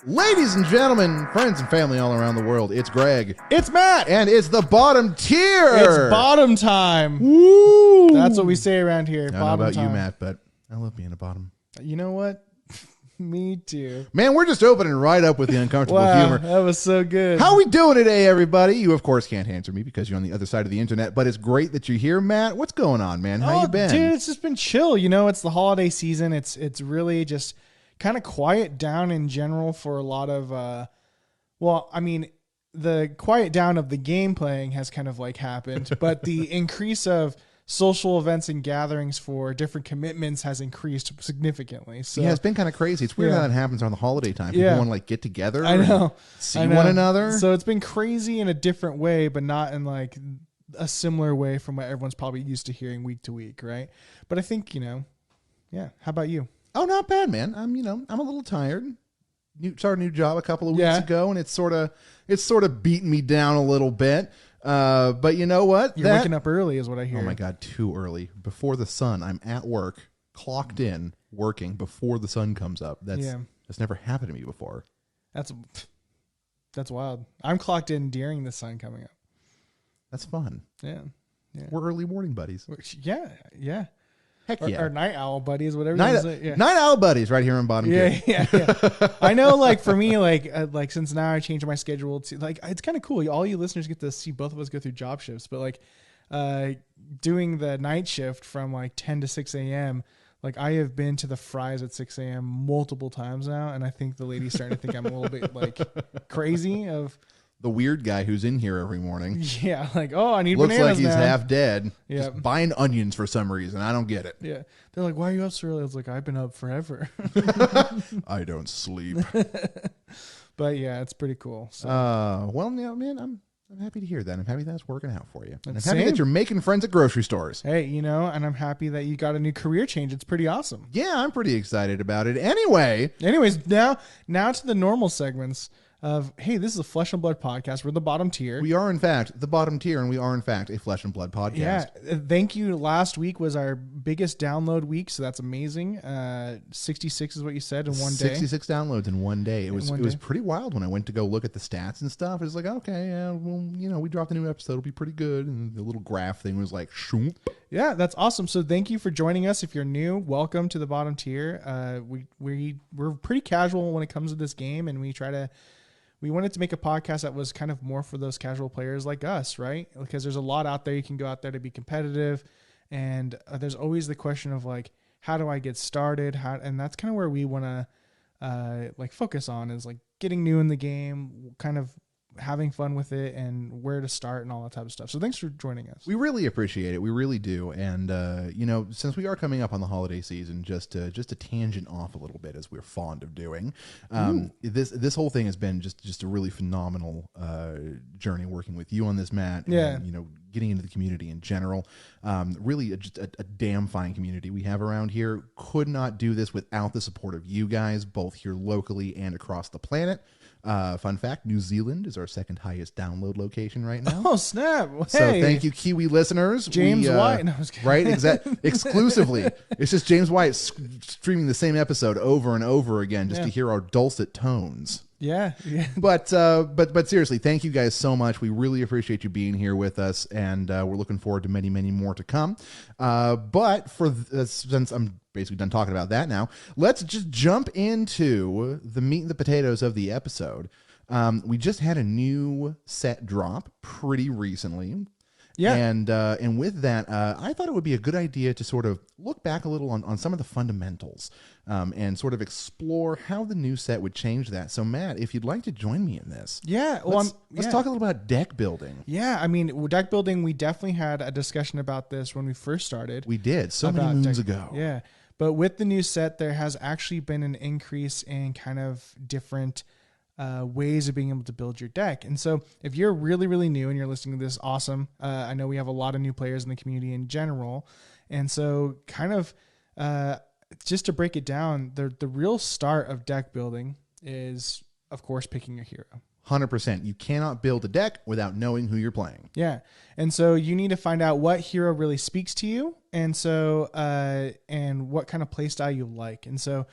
Ladies and gentlemen, friends and family all around the world, it's Greg. It's Matt. And it's the bottom tier. It's bottom time. Woo! That's what we say around here. I don't Bottom know about time. you, Matt, but I love being a bottom. You know what? Me too. Man, we're just opening right up with the uncomfortable humor. That was so good. How we doing today, everybody? You, of course, can't answer me because you're on the other side of the internet, but it's great that you're here, Matt. What's going on, man? How you been? Dude, it's just been chill. You know, it's the holiday season. It's really just kind of quiet down in general for a lot of, the quiet down of the game playing has kind of like happened, but the increase of social events and gatherings for different commitments has increased significantly. So yeah, it's been kind of crazy. It's weird how that happens around the holiday time. People want to like get together. I know. See one another. So it's been crazy in a different way, but not in like a similar way from what everyone's probably used to hearing week to week, right? But I think, how about you? Oh, not bad, man. I'm a little tired. Started a new job a couple of weeks ago, and it's sort of beating me down a little bit. But you know what? You're waking up early is what I hear. Oh my God, too early. Before the sun, I'm at work, clocked in, working before the sun comes up. That's never happened to me before. That's wild. I'm clocked in during the sun coming up. That's fun. Yeah. We're early morning buddies. Yeah. Heck yeah. Or night owl buddies, whatever night, you say. Yeah. Night owl buddies right here on bottom tier. Yeah. I know, like, for me, like since now I changed my schedule to, like, it's kind of cool. All you listeners get to see both of us go through job shifts, but, like, doing the night shift from, like, 10 to 6 a.m., like, I have been to the fries at 6 a.m. multiple times now, and I think the lady's starting to think I'm a little bit, like, crazy of... The weird guy who's in here every morning. Yeah, like, I need Looks bananas like he's now. half dead. Yeah. Just buying onions for some reason. I don't get it. Yeah. They're like, why are you up so early? I was like, I've been up forever. I don't sleep. But yeah, it's pretty cool. So. Man, I'm happy to hear that. I'm happy that's working out for you. And I'm Same. happy that you're making friends at grocery stores. Hey, and I'm happy that you got a new career change. It's pretty awesome. Yeah, I'm pretty excited about it. Anyways, now to the normal segments of, hey, this is a Flesh and Blood podcast. We're the bottom tier. We are, in fact, the bottom tier, and we are, in fact, a Flesh and Blood podcast. Yeah. Thank you. Last week was our biggest download week, so that's amazing. 66 is what you said in one day. 66 downloads in one day. It was pretty wild when I went to go look at the stats and stuff. It was like, okay, yeah, well, we dropped a new episode. It'll be pretty good. And the little graph thing was like, shoop. Yeah, that's awesome. So thank you for joining us. If you're new, welcome to the bottom tier. We're pretty casual when it comes to this game, and we wanted to make a podcast that was kind of more for those casual players like us, right? Because there's a lot out there. You can go out there to be competitive. And there's always the question of like, how do I get started? And that's kind of where we want to focus on is like getting new in the game, kind of having fun with it and where to start and all that type of stuff. So thanks for joining us. We really appreciate it. We really do. And, since we are coming up on the holiday season, just to tangent off a little bit as we're fond of doing, this whole thing has been just a really phenomenal journey working with you on this, Matt. Yeah. And, getting into the community in general. Really just a damn fine community we have around here. Could not do this without the support of you guys, both here locally and across the planet. Fun fact, New Zealand is our second highest download location right now. Oh, snap. Hey. So thank you, Kiwi listeners. James White. No, I was kidding. Right? Exclusively. It's just James White streaming the same episode over and over again just to hear our dulcet tones. Yeah. But seriously, thank you guys so much. We really appreciate you being here with us, and we're looking forward to many, many more to come. But since I'm basically done talking about that now, let's just jump into the meat and the potatoes of the episode. We just had a new set drop pretty recently. Yeah. And with that, I thought it would be a good idea to sort of look back a little on some of the fundamentals and sort of explore how the new set would change that. So, Matt, if you'd like to join me in this. Yeah. Let's talk a little about deck building. Yeah. I mean, deck building, we definitely had a discussion about this when we first started. We did. So many moons ago. Yeah. But with the new set, there has actually been an increase in kind of different ways of being able to build your deck. And so if you're really, really new and you're listening to this, awesome. I know we have a lot of new players in the community in general. And so kind of just to break it down, the real start of deck building is, of course, picking a hero. 100%. You cannot build a deck without knowing who you're playing. Yeah. And so you need to find out what hero really speaks to you. And so, and what kind of play style you like. And so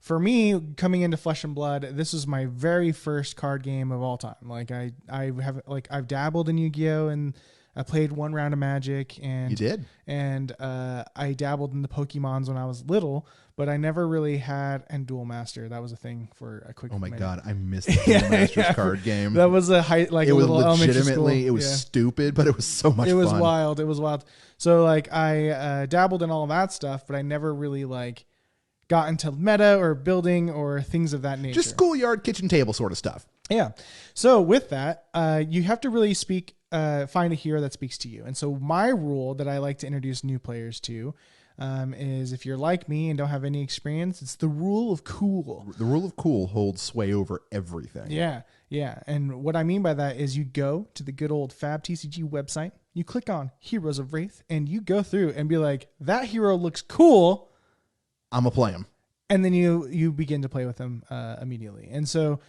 for me, coming into Flesh and Blood, this was my very first card game of all time. Like I've dabbled in Yu-Gi-Oh! And I played one round of Magic, and You did? and I dabbled in the Pokemons when I was little, but I never really had, and Duel Master. That was a thing for a quick. Oh my minute. God, I missed the Duel Masters card game. That was a high, like it a was little elementary school. legitimately, it was stupid, but it was so much fun. It was wild. It was wild. So like I dabbled in all that stuff, but I never really like got into meta or building or things of that nature. Just schoolyard kitchen table sort of stuff. Yeah. So with that, you have to really find a hero that speaks to you. And so my rule that I like to introduce new players to is, if you're like me and don't have any experience, it's the rule of cool. The rule of cool holds sway over everything. Yeah. Yeah. And what I mean by that is you go to the good old Fab TCG website, you click on Heroes of Wraith, and you go through and be like, that hero looks cool. I'm going to play him. And then you begin to play with them immediately. And so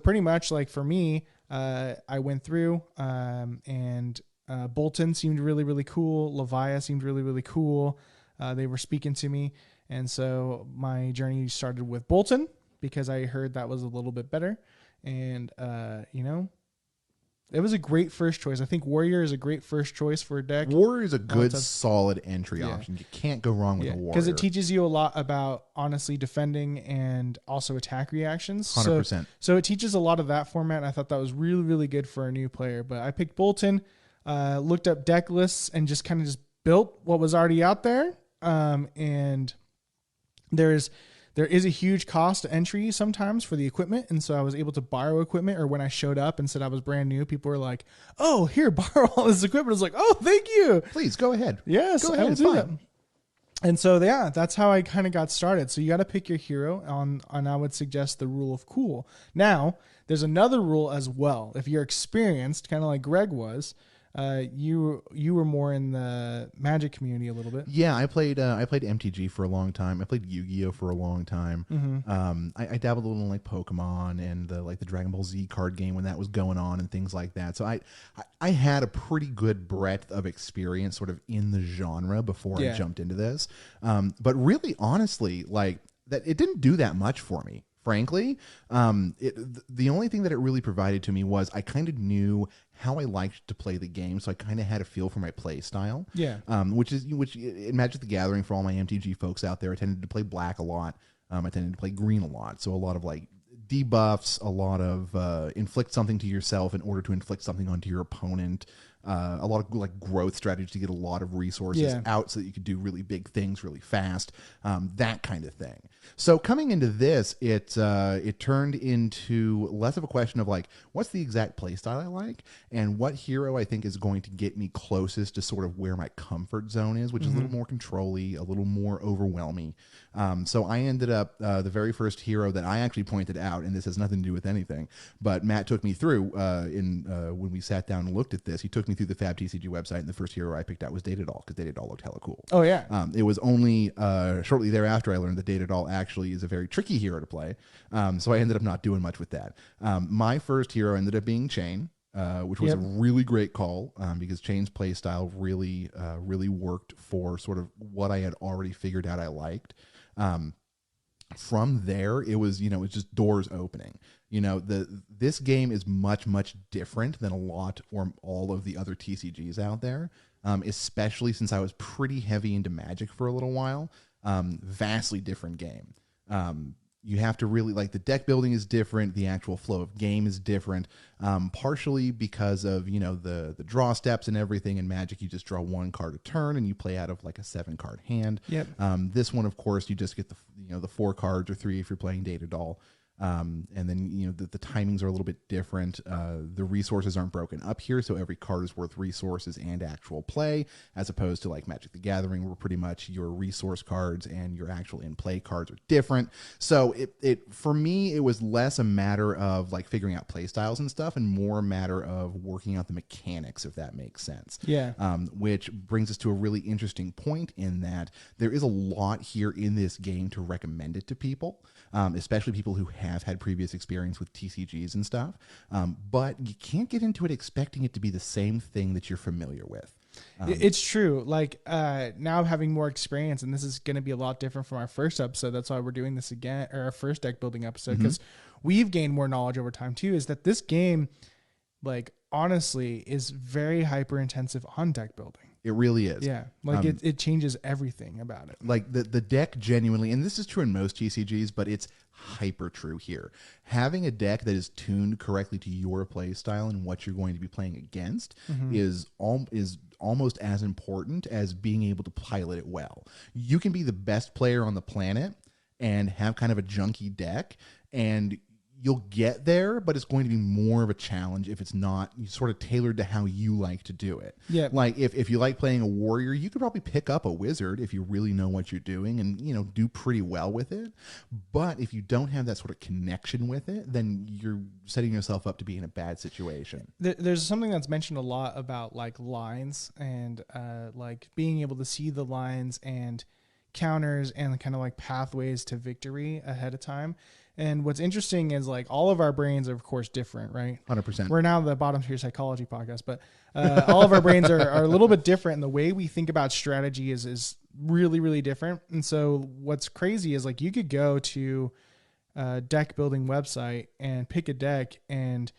pretty much like for me, I went through and Bolton seemed really, really cool. Leviah seemed really, really cool. They were speaking to me. And so my journey started with Bolton because I heard that was a little bit better. And, it was a great first choice. I think Warrior is a great first choice for a deck. Warrior is a good, solid entry option. You can't go wrong with a Warrior. Because it teaches you a lot about, honestly, defending and also attack reactions. 100%. So it teaches a lot of that format. And I thought that was really, really good for a new player. But I picked Bolton, looked up deck lists, and just kind of just built what was already out there. And there is a huge cost to entry sometimes for the equipment. And so I was able to borrow equipment, or when I showed up and said I was brand new, people were like, oh, here, borrow all this equipment. I was like, oh, thank you. Please go ahead. Yes, go ahead. I will do that. And so, yeah, that's how I kind of got started. So you got to pick your hero and I would suggest the rule of cool. Now, there's another rule as well. If you're experienced, kind of like Greg was, you were more in the Magic community a little bit. Yeah, I played MTG for a long time. I played Yu-Gi-Oh for a long time. Mm-hmm. I dabbled a little in like Pokemon and the Dragon Ball Z card game when that was going on and things like that. So I had a pretty good breadth of experience sort of in the genre before I jumped into this. But really, honestly, like that, it didn't do that much for me. Frankly, the only thing that it really provided to me was I kind of knew how I liked to play the game, so I kind of had a feel for my play style. Yeah. Which in Magic the Gathering, for all my MTG folks out there, I tended to play black a lot. I tended to play green a lot, so a lot of like debuffs, a lot of inflict something to yourself in order to inflict something onto your opponent. A lot of like growth strategies to get a lot of resources out so that you could do really big things really fast, that kind of thing. So coming into this, it turned into less of a question of like, what's the exact play style I like, and what hero I think is going to get me closest to sort of where my comfort zone is, which is a little more control-y, a little more overwhelming. So I ended up, the very first hero that I actually pointed out, and this has nothing to do with anything, but Matt took me through when we sat down and looked at this. He took me through the Fab TCG website, and the first hero I picked out was Datadol, because Datadol looked hella cool. Oh, yeah. It was only shortly thereafter I learned that Datadol actually is a very tricky hero to play, so I ended up not doing much with that. My first hero ended up being Chain, which was a really great call, because Chain's play style really worked for sort of what I had already figured out I liked. From there, it was it's just doors opening. This game is much different than a lot or all of the other TCGs out there, especially since I was pretty heavy into Magic for a little while. Vastly different game. You have to really like the deck building is different. The actual flow of game is different, partially because of the draw steps and everything. In Magic, you just draw one card a turn and you play out of like a 7-card hand. Yep. This one, of course, you just get the 4 cards or 3 if you're playing Datadol. And then the timings are a little bit different. The resources aren't broken up here, so every card is worth resources and actual play, as opposed to like Magic the Gathering, where pretty much your resource cards and your actual in-play cards are different. So it for me, it was less a matter of like figuring out play styles and stuff, and more a matter of working out the mechanics, if that makes sense. Yeah. Which brings us to a really interesting point in that there is a lot here in this game to recommend it to people, especially people who have had previous experience with TCGs and stuff, but you can't get into it expecting it to be the same thing that you're familiar with. It's true. Like now having more experience, and this is going to be a lot different from our first episode. That's why we're doing this again, or our first deck building episode, because we've gained more knowledge over time too. Is that this game, like honestly, is very hyper intensive on deck building. It really is. Yeah, like it changes everything about it. Like the deck genuinely, and this is true in most TCGs, but it's hyper true here. Having a deck that is tuned correctly to your play style and what you're going to be playing against is almost as important as being able to pilot it well. You can be the best player on the planet and have kind of a junky deck, and you'll get there, but it's going to be more of a challenge if it's not sort of tailored to how you like to do it. Yeah. Like if you like playing a warrior, you could probably pick up a wizard if you really know what you're doing and, do pretty well with it. But if you don't have that sort of connection with it, then you're setting yourself up to be in a bad situation. There's something that's mentioned a lot about like lines and like being able to see the lines and counters and kind of like pathways to victory ahead of time. And what's interesting is like all of our brains are of course different, right? 100%. We're now the bottom tier psychology podcast, but all of our brains are a little bit different. And the way we think about strategy is really, really different. And so what's crazy is like you could go to a deck building website and pick a deck and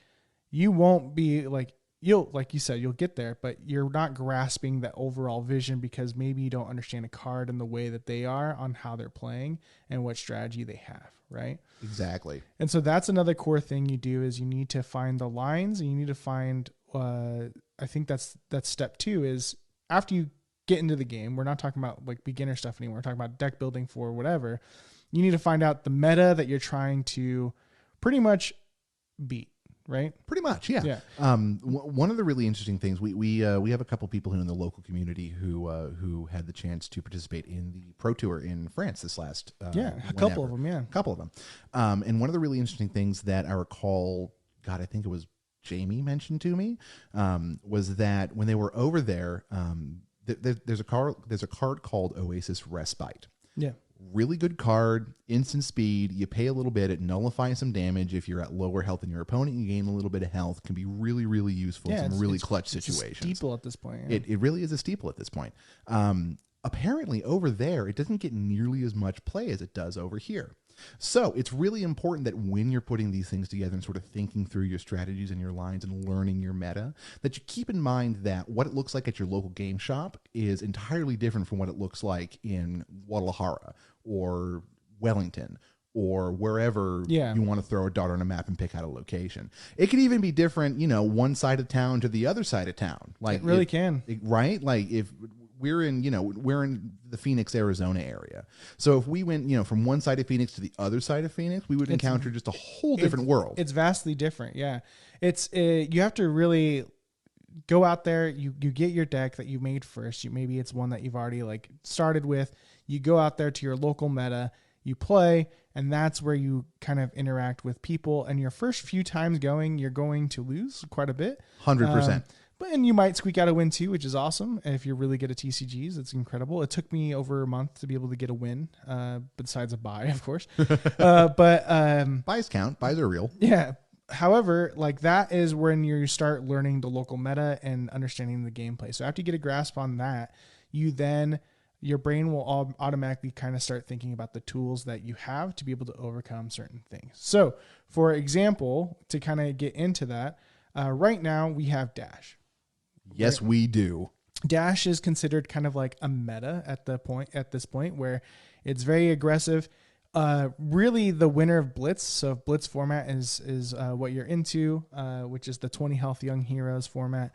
you won't be like, like you said, you'll get there, but you're not grasping the overall vision because maybe you don't understand a card in the way that they are on how they're playing and what strategy they have, right? Exactly. And so that's another core thing you do is you need to find the lines and you need to find, I think that's step 2 is after you get into the game, we're not talking about like beginner stuff anymore. We're talking about deck building for whatever. You need to find out the meta that you're trying to pretty much beat. Right. Pretty much. Yeah. One of the really interesting things we have a couple people in the local community who had the chance to participate in the Pro Tour in France this last a couple of them. Yeah, a couple of them. And one of the really interesting things that I recall, God, I think it was Jamie mentioned to me, was that when they were over there, there's a card called Oasis Respite. Yeah. Really good card, instant speed. You pay a little bit, it nullifies some damage. If you're at lower health than your opponent, you gain a little bit of health. Can be really, really useful in some really clutch situations. It's a steeple at this point. Yeah. It really is a steeple at this point. Apparently, over there, it doesn't get nearly as much play as it does over here. So it's really important that when you're putting these things together and sort of thinking through your strategies and your lines and learning your meta, that you keep in mind that what it looks like at your local game shop is entirely different from what it looks like in Guadalajara or Wellington or wherever you want to throw a dart on a map and pick out a location. It could even be different, one side of town to the other side of town. Like it really can. Right? Like if we're in the Phoenix, Arizona area. So if we went, from one side of Phoenix to the other side of Phoenix, we would encounter just a whole different world. It's vastly different. Yeah. It's you have to really go out there. You get your deck that you made first. Maybe it's one that you've already like started with. You go out there to your local meta, you play, and that's where you kind of interact with people. And your first few times going, you're going to lose quite a bit. 100%. And you might squeak out a win too, which is awesome. And if you're really good at TCGs, it's incredible. It took me over a month to be able to get a win, besides a buy, of course. But buys count. Buys are real. Yeah. However, like that is when you start learning the local meta and understanding the gameplay. So after you get a grasp on that, your brain will automatically kind of start thinking about the tools that you have to be able to overcome certain things. So, for example, to kind of get into that, right now we have Dash. Yes, right? We do. Dash is considered kind of like a meta at this point where it's very aggressive. Really the winner of Blitz. So if Blitz format is what you're into, which is the 20 health young heroes format,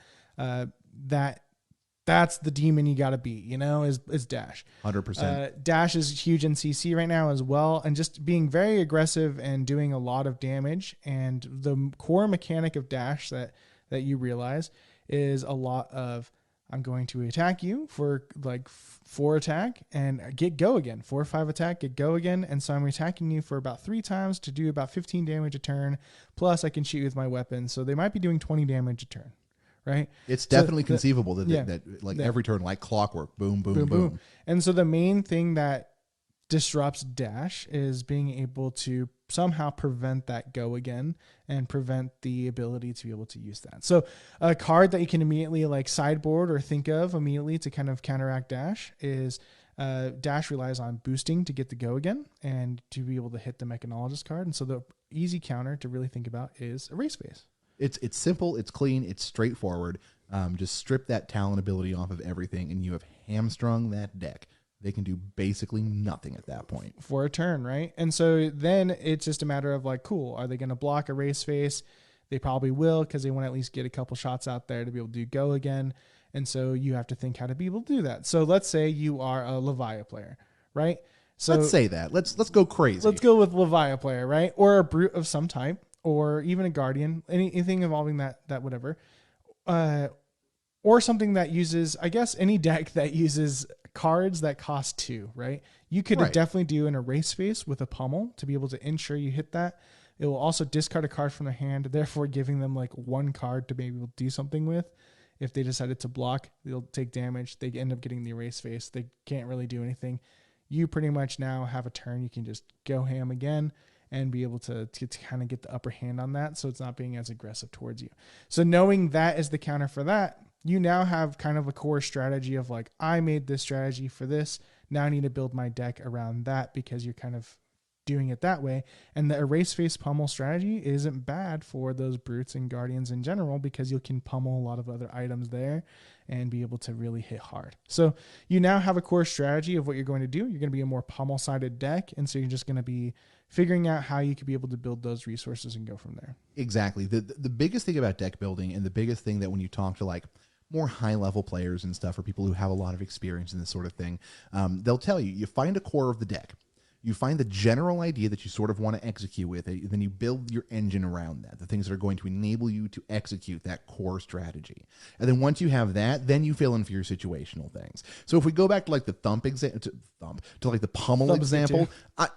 that's the demon you got to beat, is Dash. 100%. Dash is huge in CC right now as well. And just being very aggressive and doing a lot of damage. And the core mechanic of Dash that you realize is a lot of, I'm going to attack you for like 4 attack and get go again. 4 or 5 attack, get go again. And so I'm attacking you for about 3 times to do about 15 damage a turn. Plus I can shoot with my weapon. So they might be doing 20 damage a turn. Right. It's definitely conceivable that every turn, like clockwork, boom, boom, boom. And so the main thing that disrupts Dash is being able to somehow prevent that go again and prevent the ability to be able to use that. So a card that you can immediately like sideboard or think of immediately to kind of counteract Dash is Dash relies on boosting to get the go again and to be able to hit the Mechanologist card. And so the easy counter to really think about is Erase Face. It's simple, it's clean, it's straightforward. Just strip that talent ability off of everything, and you have hamstrung that deck. They can do basically nothing at that point. For a turn, right? And so then it's just a matter of like, cool, are they going to block Erase Face? They probably will, because they want to at least get a couple shots out there to be able to do go again. And so you have to think how to be able to do that. So let's say you are a Levia player, right? So let's say that. Let's go crazy. Let's go with Levia player, right? Or a Brute of some type, or even a Guardian, anything involving that whatever. Or something that uses, I guess, any deck that uses cards that cost 2, right? You could definitely do an Erase Face with a Pummel to be able to ensure you hit that. It will also discard a card from their hand, therefore giving them like one card to maybe do something with. If they decided to block, they'll take damage. They end up getting the Erase Face. They can't really do anything. You pretty much now have a turn. You can just go ham again and be able to kind of get the upper hand on that, so it's not being as aggressive towards you. So knowing that is the counter for that, you now have kind of a core strategy of like, I made this strategy for this. Now I need to build my deck around that, because you're kind of doing it that way. And the Erase Face Pummel strategy isn't bad for those Brutes and Guardians in general, because you can pummel a lot of other items there and be able to really hit hard. So you now have a core strategy of what you're going to do. You're going to be a more pummel-sided deck, and so you're just going to be figuring out how you could be able to build those resources and go from there. Exactly. The biggest thing about deck building, and the biggest thing that when you talk to like more high-level players and stuff, or people who have a lot of experience in this sort of thing, they'll tell you find a core of the deck. You find the general idea that you sort of want to execute with it, then you build your engine around that, the things that are going to enable you to execute that core strategy. And then once you have that, then you fill in for your situational things. So if we go back to like the to like the Pummel example,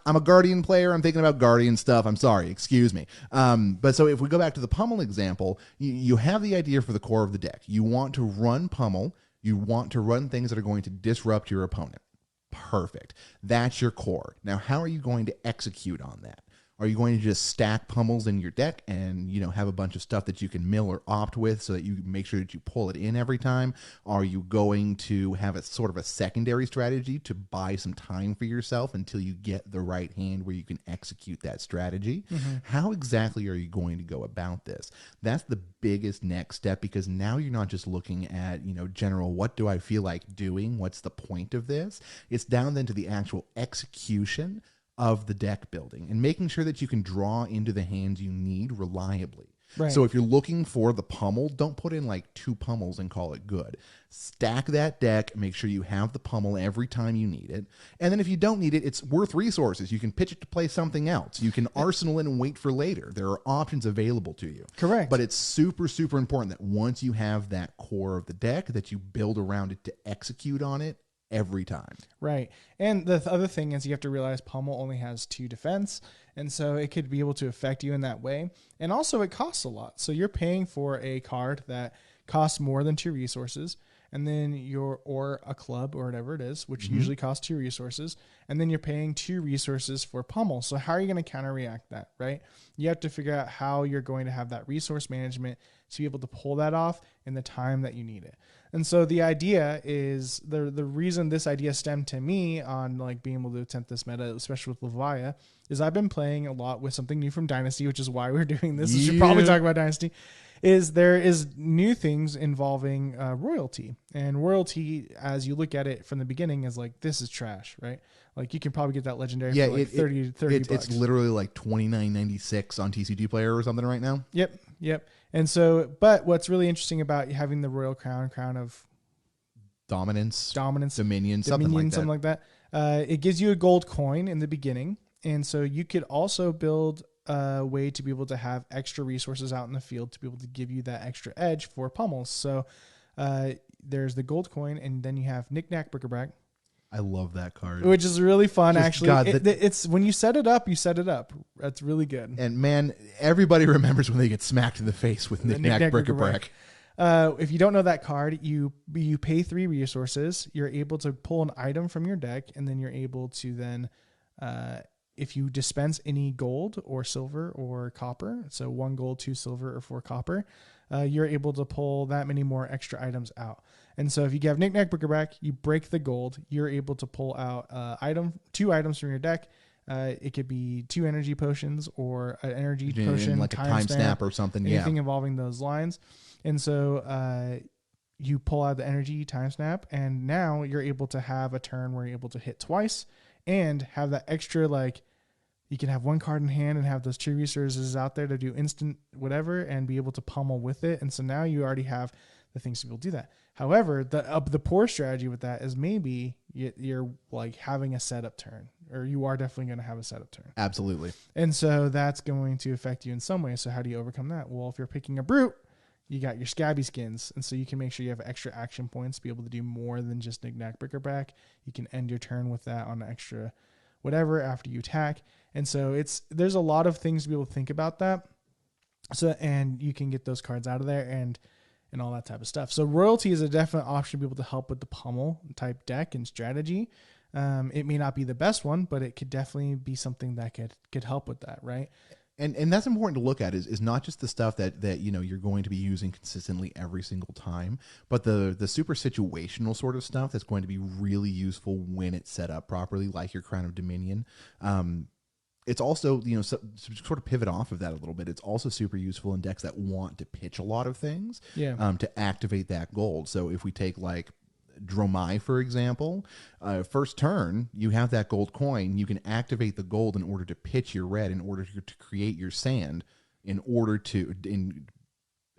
I'm a Guardian player. I'm thinking about Guardian stuff. I'm sorry, excuse me. But so if we go back to the Pummel example, you have the idea for the core of the deck. You want to run Pummel. You want to run things that are going to disrupt your opponent. Perfect. That's your core. Now, how are you going to execute on that? Are you going to just stack pummels in your deck and, have a bunch of stuff that you can mill or opt with so that you make sure that you pull it in every time? Are you going to have a sort of a secondary strategy to buy some time for yourself until you get the right hand where you can execute that strategy? Mm-hmm. How exactly are you going to go about this? That's the biggest next step, because now you're not just looking at, general, what do I feel like doing? What's the point of this? It's down then to the actual execution of the deck building and making sure that you can draw into the hands you need reliably. Right. So if you're looking for the pummel, don't put in like 2 pummels and call it good. Stack that deck, make sure you have the pummel every time you need it. And then if you don't need it, it's worth resources. You can pitch it to play something else. You can arsenal it and wait for later. There are options available to you. Correct. But it's super, super important that once you have that core of the deck, that you build around it to execute on it every time. Right. And the other thing is you have to realize Pummel only has 2 defense. And so it could be able to affect you in that way. And also it costs a lot. So you're paying for a card that costs more than 2 resources. And then or a club or whatever it is, which usually costs 2 resources. And then you're paying 2 resources for Pummel. So how are you going to counter react that, right? You have to figure out how you're going to have that resource management to be able to pull that off in the time that you need it. And so the idea is the reason this idea stemmed to me on like being able to attempt this meta, especially with Levia, is I've been playing a lot with something new from Dynasty, which is why we're doing this. We should probably talk about Dynasty. There is new things involving royalty. And royalty, as you look at it from the beginning, is like, this is trash, right? Like you can probably get that legendary for like 30 bucks. It's literally like $29.96 on TCG Player or something right now. Yep. And so, but what's really interesting about having the royal crown of dominance, dominion, something like that. It gives you a gold coin in the beginning. And so you could also build a way to be able to have extra resources out in the field to be able to give you that extra edge for pummels. So there's the gold coin, and then you have Knick-Knack, Bric-a-Brac. I love that card, which is really fun. Actually, it's when you set it up, That's really good. And man, everybody remembers when they get smacked in the face with Knick-Knack, Bric-a-Brac. If you don't know that card, you pay 3 resources. You're able to pull an item from your deck, and then you're able to then if you dispense any gold or silver or copper, so 1 gold, 2 silver, or 4 copper, you're able to pull that many more extra items out. And so if you have Knick-Knack, Brick-a-Brack, you break the gold, you're able to pull out 2 items from your deck. It could be 2 energy potions or an energy potion, like a time snap or something. Anything involving those lines. And so you pull out the energy time snap, and now you're able to have a turn where you're able to hit twice and have that extra, like, you can have 1 card in hand and have those 2 resources out there to do instant whatever and be able to pummel with it. And so now you already have the things to be able to do that. However, the poor strategy with that is maybe you're like having a setup turn, or you are definitely going to have a setup turn. Absolutely. And so that's going to affect you in some way. So how do you overcome that? Well, if you're picking a brute, you got your scabby skins. And so you can make sure you have extra action points to be able to do more than just Knick-Knack, Brick-a-Brack. You can end your turn with that on an extra whatever after you attack. And so there's a lot of things to be able to think about that. So, and you can get those cards out of there and all that type of stuff. So royalty is a definite option to be able to help with the pummel type deck and strategy. It may not be the best one, but it could definitely be something that could help with that. Right. And that's important to look at is not just the stuff that you're going to be using consistently every single time, but the super situational sort of stuff that's going to be really useful when it's set up properly, like your Crown of Dominion. It's also, sort of pivot off of that a little bit. It's also super useful in decks that want to pitch a lot of things to activate that gold. So if we take like Dromai, for example, first turn, you have that gold coin. You can activate the gold in order to pitch your red, in order to create your sand, in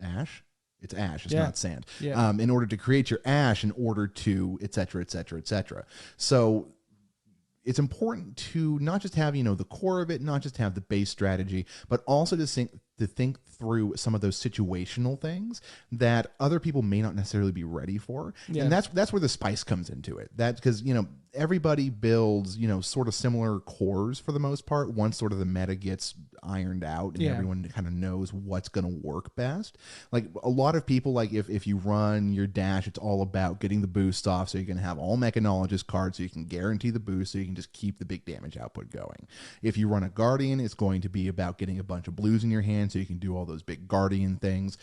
ash. It's ash. It's not sand. Yeah. In order to create your ash, in order to et cetera, et cetera, et cetera. So it's important to not just have, the core of it, not just have the base strategy, but also to think through some of those situational things that other people may not necessarily be ready for. Yeah. And that's where the spice comes into it. That's because, everybody builds, sort of similar cores for the most part once sort of the meta gets ironed out and everyone kind of knows what's going to work best. Like a lot of people, like if you run your dash, it's all about getting the boost off so you can have all Mechanologist cards so you can guarantee the boost so you can just keep the big damage output going. If you run a Guardian, it's going to be about getting a bunch of blues in your hand so you can do all those big Guardian things.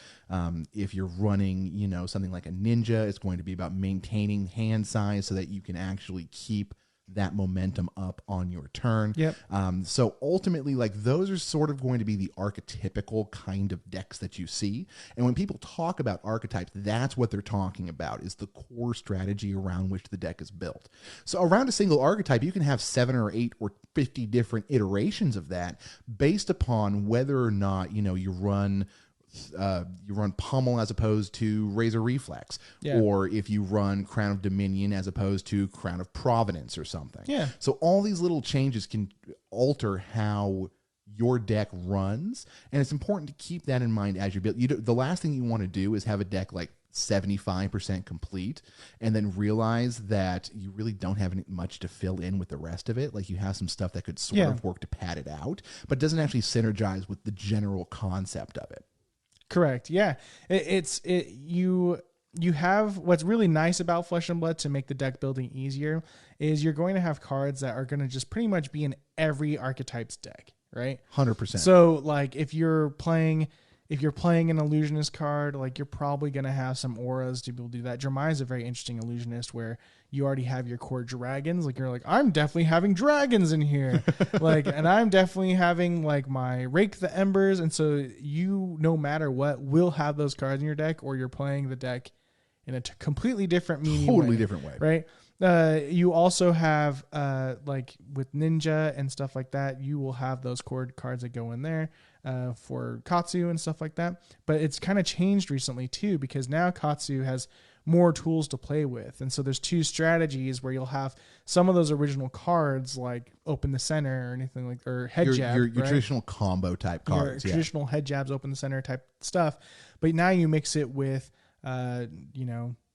If you're running, something like a Ninja, it's going to be about maintaining hand size so that you can actually keep that momentum up on your turn. Yep. So ultimately, like, those are sort of going to be the archetypical kind of decks that you see. And when people talk about archetypes, that's what they're talking about, is the core strategy around which the deck is built. So around a single archetype, you can have 7 or 8 or 50 different iterations of that based upon whether or not, you run Pummel as opposed to Razor Reflex, or if you run Crown of Dominion as opposed to Crown of Providence or something. Yeah. So all these little changes can alter how your deck runs, and it's important to keep that in mind as you build. The last thing you want to do is have a deck like 75% complete and then realize that you really don't have much to fill in with the rest of it. Like, you have some stuff that could sort of work to pad it out, but doesn't actually synergize with the general concept of it. Correct. Yeah. You have, what's really nice about Flesh and Blood to make the deck building easier is you're going to have cards that are going to just pretty much be in every archetype's deck, right? 100%. So like if you're playing an illusionist card, like, you're probably going to have some auras to be able to do that. Dromai is a very interesting illusionist where you already have your core dragons. Like, you're like, I'm definitely having dragons in here. And I'm definitely having like my Rake the Embers. And so no matter what, will have those cards in your deck, or you're playing the deck in a completely different different way. Right. You also have, like with Ninja and stuff like that, you will have those core cards that go in there. For Katsu and stuff like that. But it's kind of changed recently too, because now Katsu has more tools to play with. And so there's 2 strategies where you'll have some of those original cards, like Open the Center or anything like, or Head Jab. Your traditional combo type cards. Your traditional Head Jabs, Open the Center type stuff. But now you mix it with, Crouching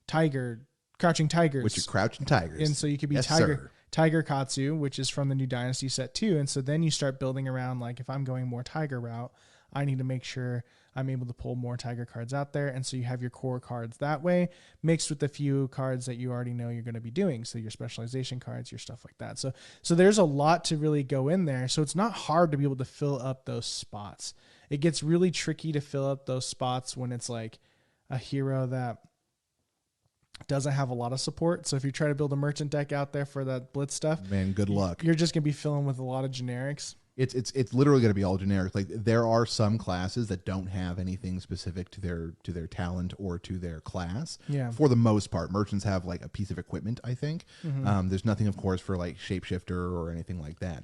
Tigers. Which is Crouching Tigers. And so you could be Tiger Katsu, which is from the new Dynasty set too. And so then you start building around, like, if I'm going more Tiger route, I need to make sure I'm able to pull more Tiger cards out there. And so you have your core cards that way mixed with a few cards that you already know you're going to be doing. So your specialization cards, your stuff like that. So there's a lot to really go in there. So it's not hard to be able to fill up those spots. It gets really tricky to fill up those spots when it's like a hero that doesn't have a lot of support. So if you try to build a merchant deck out there for that blitz stuff, man, good luck. You're just going to be filling with a lot of generics. It's literally going to be all generic. Like there are some classes that don't have anything specific to their talent or to their class. Yeah. For the most part, merchants have like a piece of equipment, I think. Mm-hmm. There's nothing, of course, for like shapeshifter or anything like that.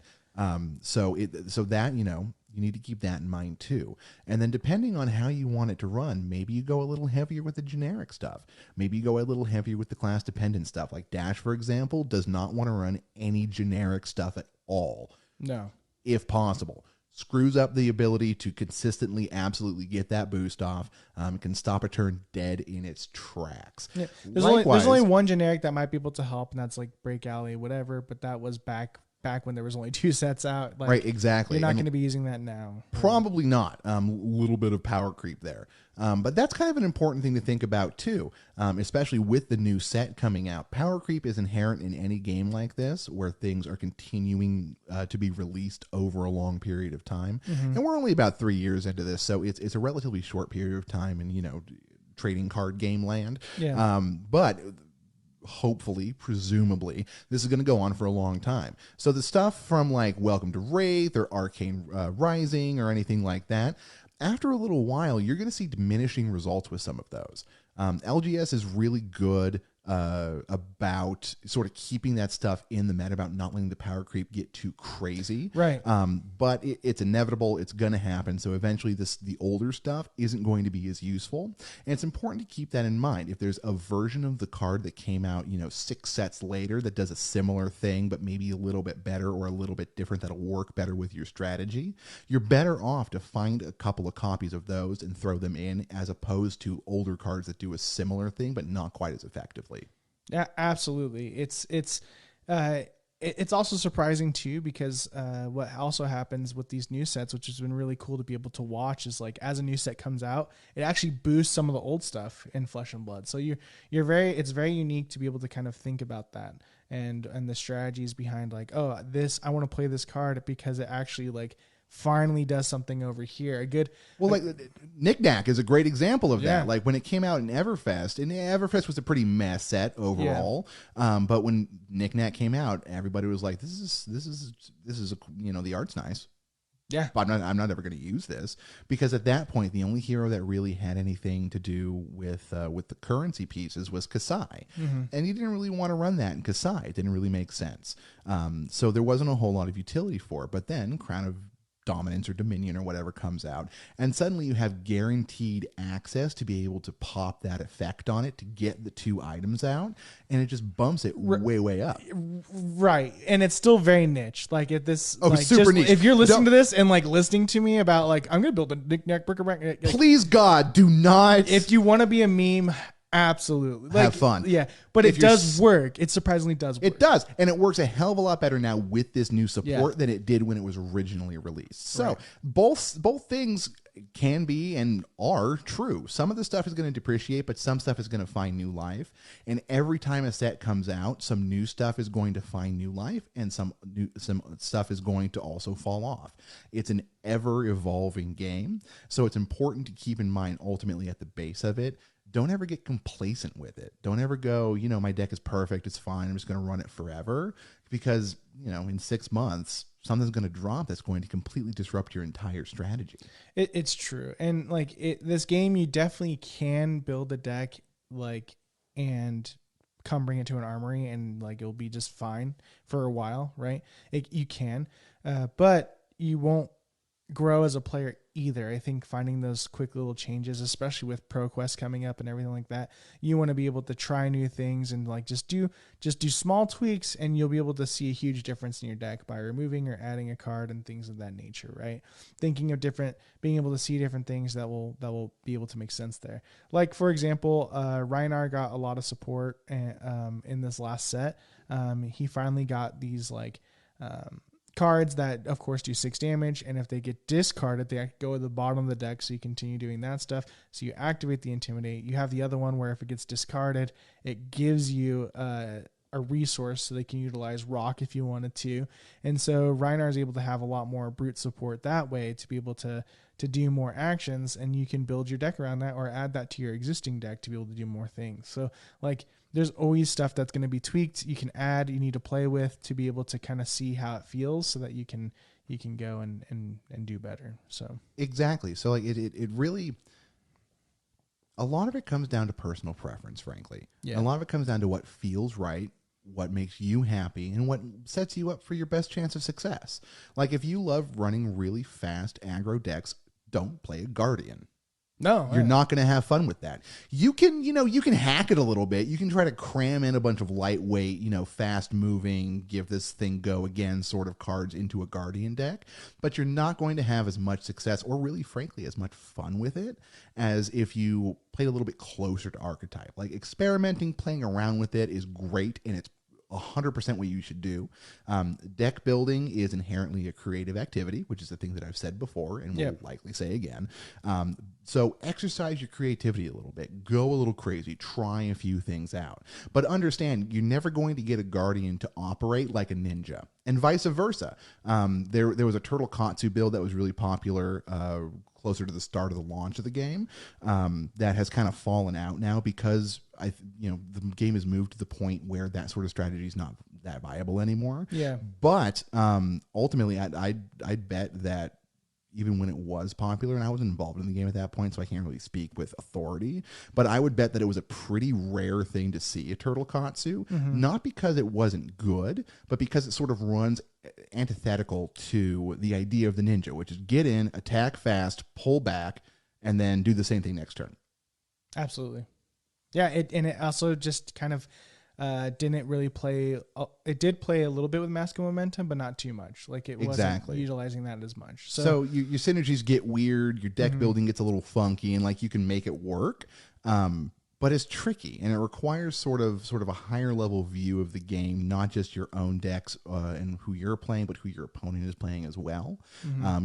So that, you know, you need to keep that in mind too. And then depending on how you want it to run, maybe you go a little heavier with the generic stuff. Maybe you go a little heavier with the class dependent stuff. Like Dash, for example, does not want to run any generic stuff at all. No. If possible. Screws up the ability to consistently absolutely get that boost off. Can stop a turn dead in its tracks. Yeah. There's only one generic that might be able to help, and that's like Break Alley, whatever, but that was back when there was only 2 sets out. Like, right, exactly. You're not going to be using that now. Probably not. Little bit of power creep there. But that's kind of an important thing to think about too, especially with the new set coming out. Power creep is inherent in any game like this where things are continuing to be released over a long period of time. Mm-hmm. And we're only about 3 years into this, so it's a relatively short period of time in, you know, trading card game land. Yeah. But hopefully, presumably, this is going to go on for a long time. So the stuff from like Welcome to Wraith or Arcane Rising or anything like that, after a little while, you're going to see diminishing results with some of those. LGS is really good about sort of keeping that stuff in the meta, about not letting the power creep get too crazy. Right. But it's inevitable. It's going to happen. So eventually the older stuff isn't going to be as useful. And it's important to keep that in mind. If there's a version of the card that came out, you know, 6 sets later that does a similar thing, but maybe a little bit better or a little bit different that'll work better with your strategy, you're better off to find a couple of copies of those and throw them in as opposed to older cards that do a similar thing, but not quite as effectively. Yeah, absolutely. It's also surprising too, because what also happens with these new sets, which has been really cool to be able to watch, is like as a new set comes out, it actually boosts some of the old stuff in Flesh and Blood. So it's very unique to be able to kind of think about that and the strategies behind like, oh, I want to play this card because it actually like finally does something over here. Like Knick-Knack is a great example of that. Yeah. Like when it came out in Everfest, and Everfest was a pretty mess set overall. Yeah. But when Knick-Knack came out, everybody was like, "This is you know, the art's nice." Yeah, but I'm not ever going to use this, because at that point the only hero that really had anything to do with the currency pieces was Kasai, mm-hmm. and you didn't really want to run that in Kasai. It didn't really make sense. So there wasn't a whole lot of utility for it. But then Crown of Dominance or Dominion or whatever comes out, and suddenly you have guaranteed access to be able to pop that effect on it to get the 2 items out, and it just bumps it way up. Right, and it's still very niche. Like at this, super niche. If you're listening to this and like listening to me about like I'm gonna build a Knick-Knack bric-a-brac, like, please God, do not. If you want to be a meme, absolutely, like, have fun. Yeah, but it does work. It surprisingly does work. It does, and it works a hell of a lot better now with this new support than it did when it was originally released. So both things can be and are true. Some of the stuff is going to depreciate, but some stuff is going to find new life. And every time a set comes out, some new stuff is going to find new life, and some stuff is going to also fall off. It's an ever evolving game, so it's important to keep in mind ultimately at the base of it, don't ever get complacent with it. Don't ever go, you know, my deck is perfect, it's fine, I'm just going to run it forever, because, you know, in 6 months something's going to drop that's going to completely disrupt your entire strategy. It's true. And like this game, you definitely can build a deck like and come bring it to an armory and like it'll be just fine for a while, right? You can, but you won't grow as a player either. I think finding those quick little changes, especially with ProQuest coming up and everything like that, you want to be able to try new things and like just do small tweaks, and you'll be able to see a huge difference in your deck by removing or adding a card and things of that nature, right? Thinking of being able to see different things that will be able to make sense there. Like for example, Reinar got a lot of support in this last set. He finally got these like cards that, of course, do 6 damage, and if they get discarded, they go at the bottom of the deck, so you continue doing that stuff. So you activate the Intimidate. You have the other one where if it gets discarded, it gives you a resource so they can utilize Rock if you wanted to. And so Rhinar is able to have a lot more brute support that way to be able to do more actions, and you can build your deck around that or add that to your existing deck to be able to do more things. So like there's always stuff that's going to be tweaked. You can add, you need to play with to be able to kind of see how it feels so that you can go and do better. So exactly. So like it really, a lot of it comes down to personal preference, frankly. Yeah. And a lot of it comes down to what feels right, what makes you happy, and what sets you up for your best chance of success. Like if you love running really fast aggro decks, don't play a Guardian. No, You're not going to have fun with that. You can, you can hack it a little bit. You can try to cram in a bunch of lightweight, fast moving, give this thing go again sort of cards into a Guardian deck, but you're not going to have as much success or really, frankly, as much fun with it as if you played a little bit closer to archetype. Like experimenting, playing around with it is great, and it's 100% what you should do. Deck building is inherently a creative activity, which is the thing that I've said before and will likely say again. So exercise your creativity a little bit. Go a little crazy. Try a few things out. But understand, you're never going to get a Guardian to operate like a ninja, and vice versa. There was a Turtle Katsu build that was really popular closer to the start of the launch of the game that has kind of fallen out now because the game has moved to the point where that sort of strategy is not that viable anymore. Yeah. But ultimately, I'd bet that even when it was popular, and I wasn't involved in the game at that point, so I can't really speak with authority, but I would bet that it was a pretty rare thing to see a Turtle Katsu, not because it wasn't good, but because it sort of runs antithetical to the idea of the ninja, which is get in, attack fast, pull back, and then do the same thing next turn. Absolutely. Yeah, it also just kind of didn't really play. It did play a little bit with Mask of Momentum, but not too much. Like it wasn't utilizing that as much. So your synergies get weird. Your deck building gets a little funky, and like you can make it work. But it's tricky, and it requires sort of a higher level view of the game, not just your own decks and who you're playing, but who your opponent is playing as well.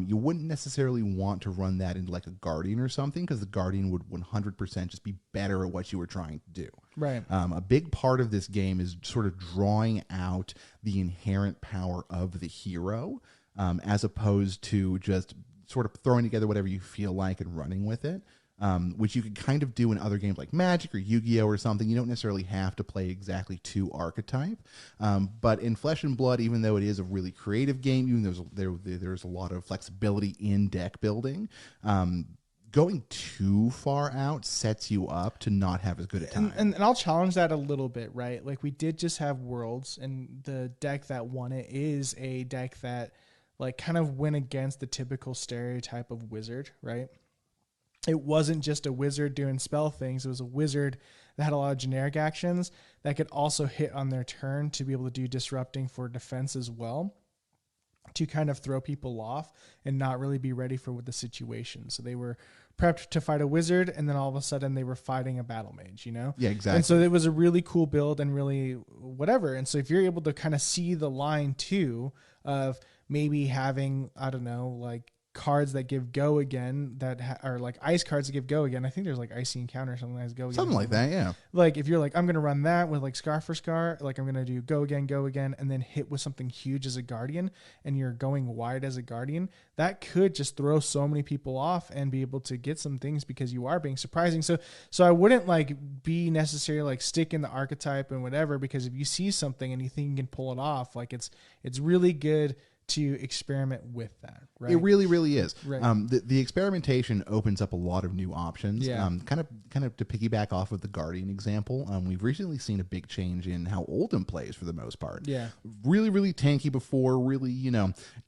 You wouldn't necessarily want to run that into like a Guardian or something, because the Guardian would 100% just be better at what you were trying to do. Right. A big part of this game is sort of drawing out the inherent power of the hero, as opposed to just sort of throwing together whatever you feel like and running with it. Which you could kind of do in other games like Magic or Yu-Gi-Oh! Or something. You don't necessarily have to play exactly to archetype. But in Flesh and Blood, even though it is a really creative game, even though there's a lot of flexibility in deck building, going too far out sets you up to not have as good a time. And I'll challenge that a little bit, right? Like we did just have Worlds, and the deck that won it is a deck that like kind of went against the typical stereotype of wizard, right? It wasn't just a wizard doing spell things. It was a wizard that had a lot of generic actions that could also hit on their turn to be able to do disrupting for defense as well, to kind of throw people off and not really be ready for the situation. So they were prepped to fight a wizard, and then all of a sudden they were fighting a battle mage, Yeah, exactly. And so it was a really cool build and really whatever. And so if you're able to kind of see the line too of maybe having, I don't know, like cards that give go again that are like ice cards that give go again. I think there's like icy encounter or something that has go again. Something like that, yeah. Like if you're like, I'm going to run that with like Scar for Scar, like I'm going to do go again, and then hit with something huge as a Guardian, and you're going wide as a Guardian, that could just throw so many people off and be able to get some things because you are being surprising. So I wouldn't like be necessarily like stick in the archetype and whatever, because if you see something and you think you can pull it off, like it's really good to experiment with that, right? It really, really is. Right. The experimentation opens up a lot of new options. Yeah. Kind of to piggyback off of the Guardian example, we've recently seen a big change in how Oldham plays for the most part. Yeah. Really, really tanky before, really,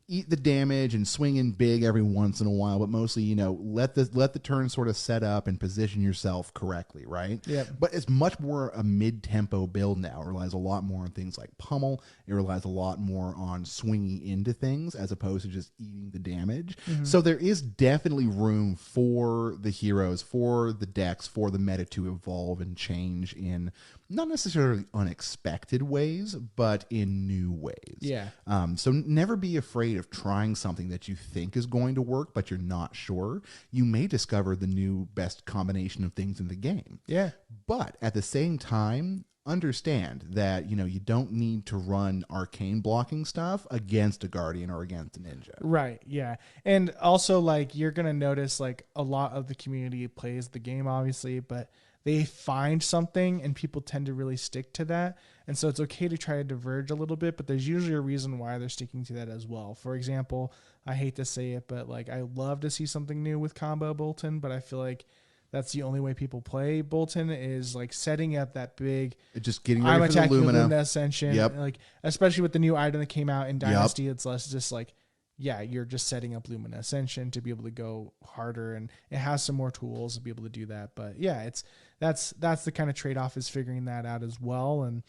eat the damage and swing in big every once in a while, but mostly, let the turn sort of set up and position yourself correctly, right? Yeah. But it's much more a mid-tempo build now. It relies a lot more on things like pummel. It relies a lot more on swinging into things as opposed to just eating the damage. So there is definitely room for the heroes, for the decks, for the meta to evolve and change in not necessarily unexpected ways, but in new ways. Yeah. So never be afraid of trying something that you think is going to work, but you're not sure. You may discover the new best combination of things in the game. Yeah. But at the same time, understand that, you don't need to run arcane blocking stuff against a guardian or against a ninja. Right. Yeah. And also, like, you're going to notice, like, a lot of the community plays the game, obviously, but they find something and people tend to really stick to that. And so it's okay to try to diverge a little bit, but there's usually a reason why they're sticking to that as well. For example, I hate to say it, but like, I love to see something new with combo Bolton, but I feel like that's the only way people play Bolton is like setting up that big. Just getting ready for the Lumina Lumina Ascension. Yep. Like, especially with the new item that came out in Dynasty, it's less just like, yeah, you're just setting up Lumina Ascension to be able to go harder, and it has some more tools to be able to do that. But yeah, that's the kind of trade-off, is figuring that out as well. And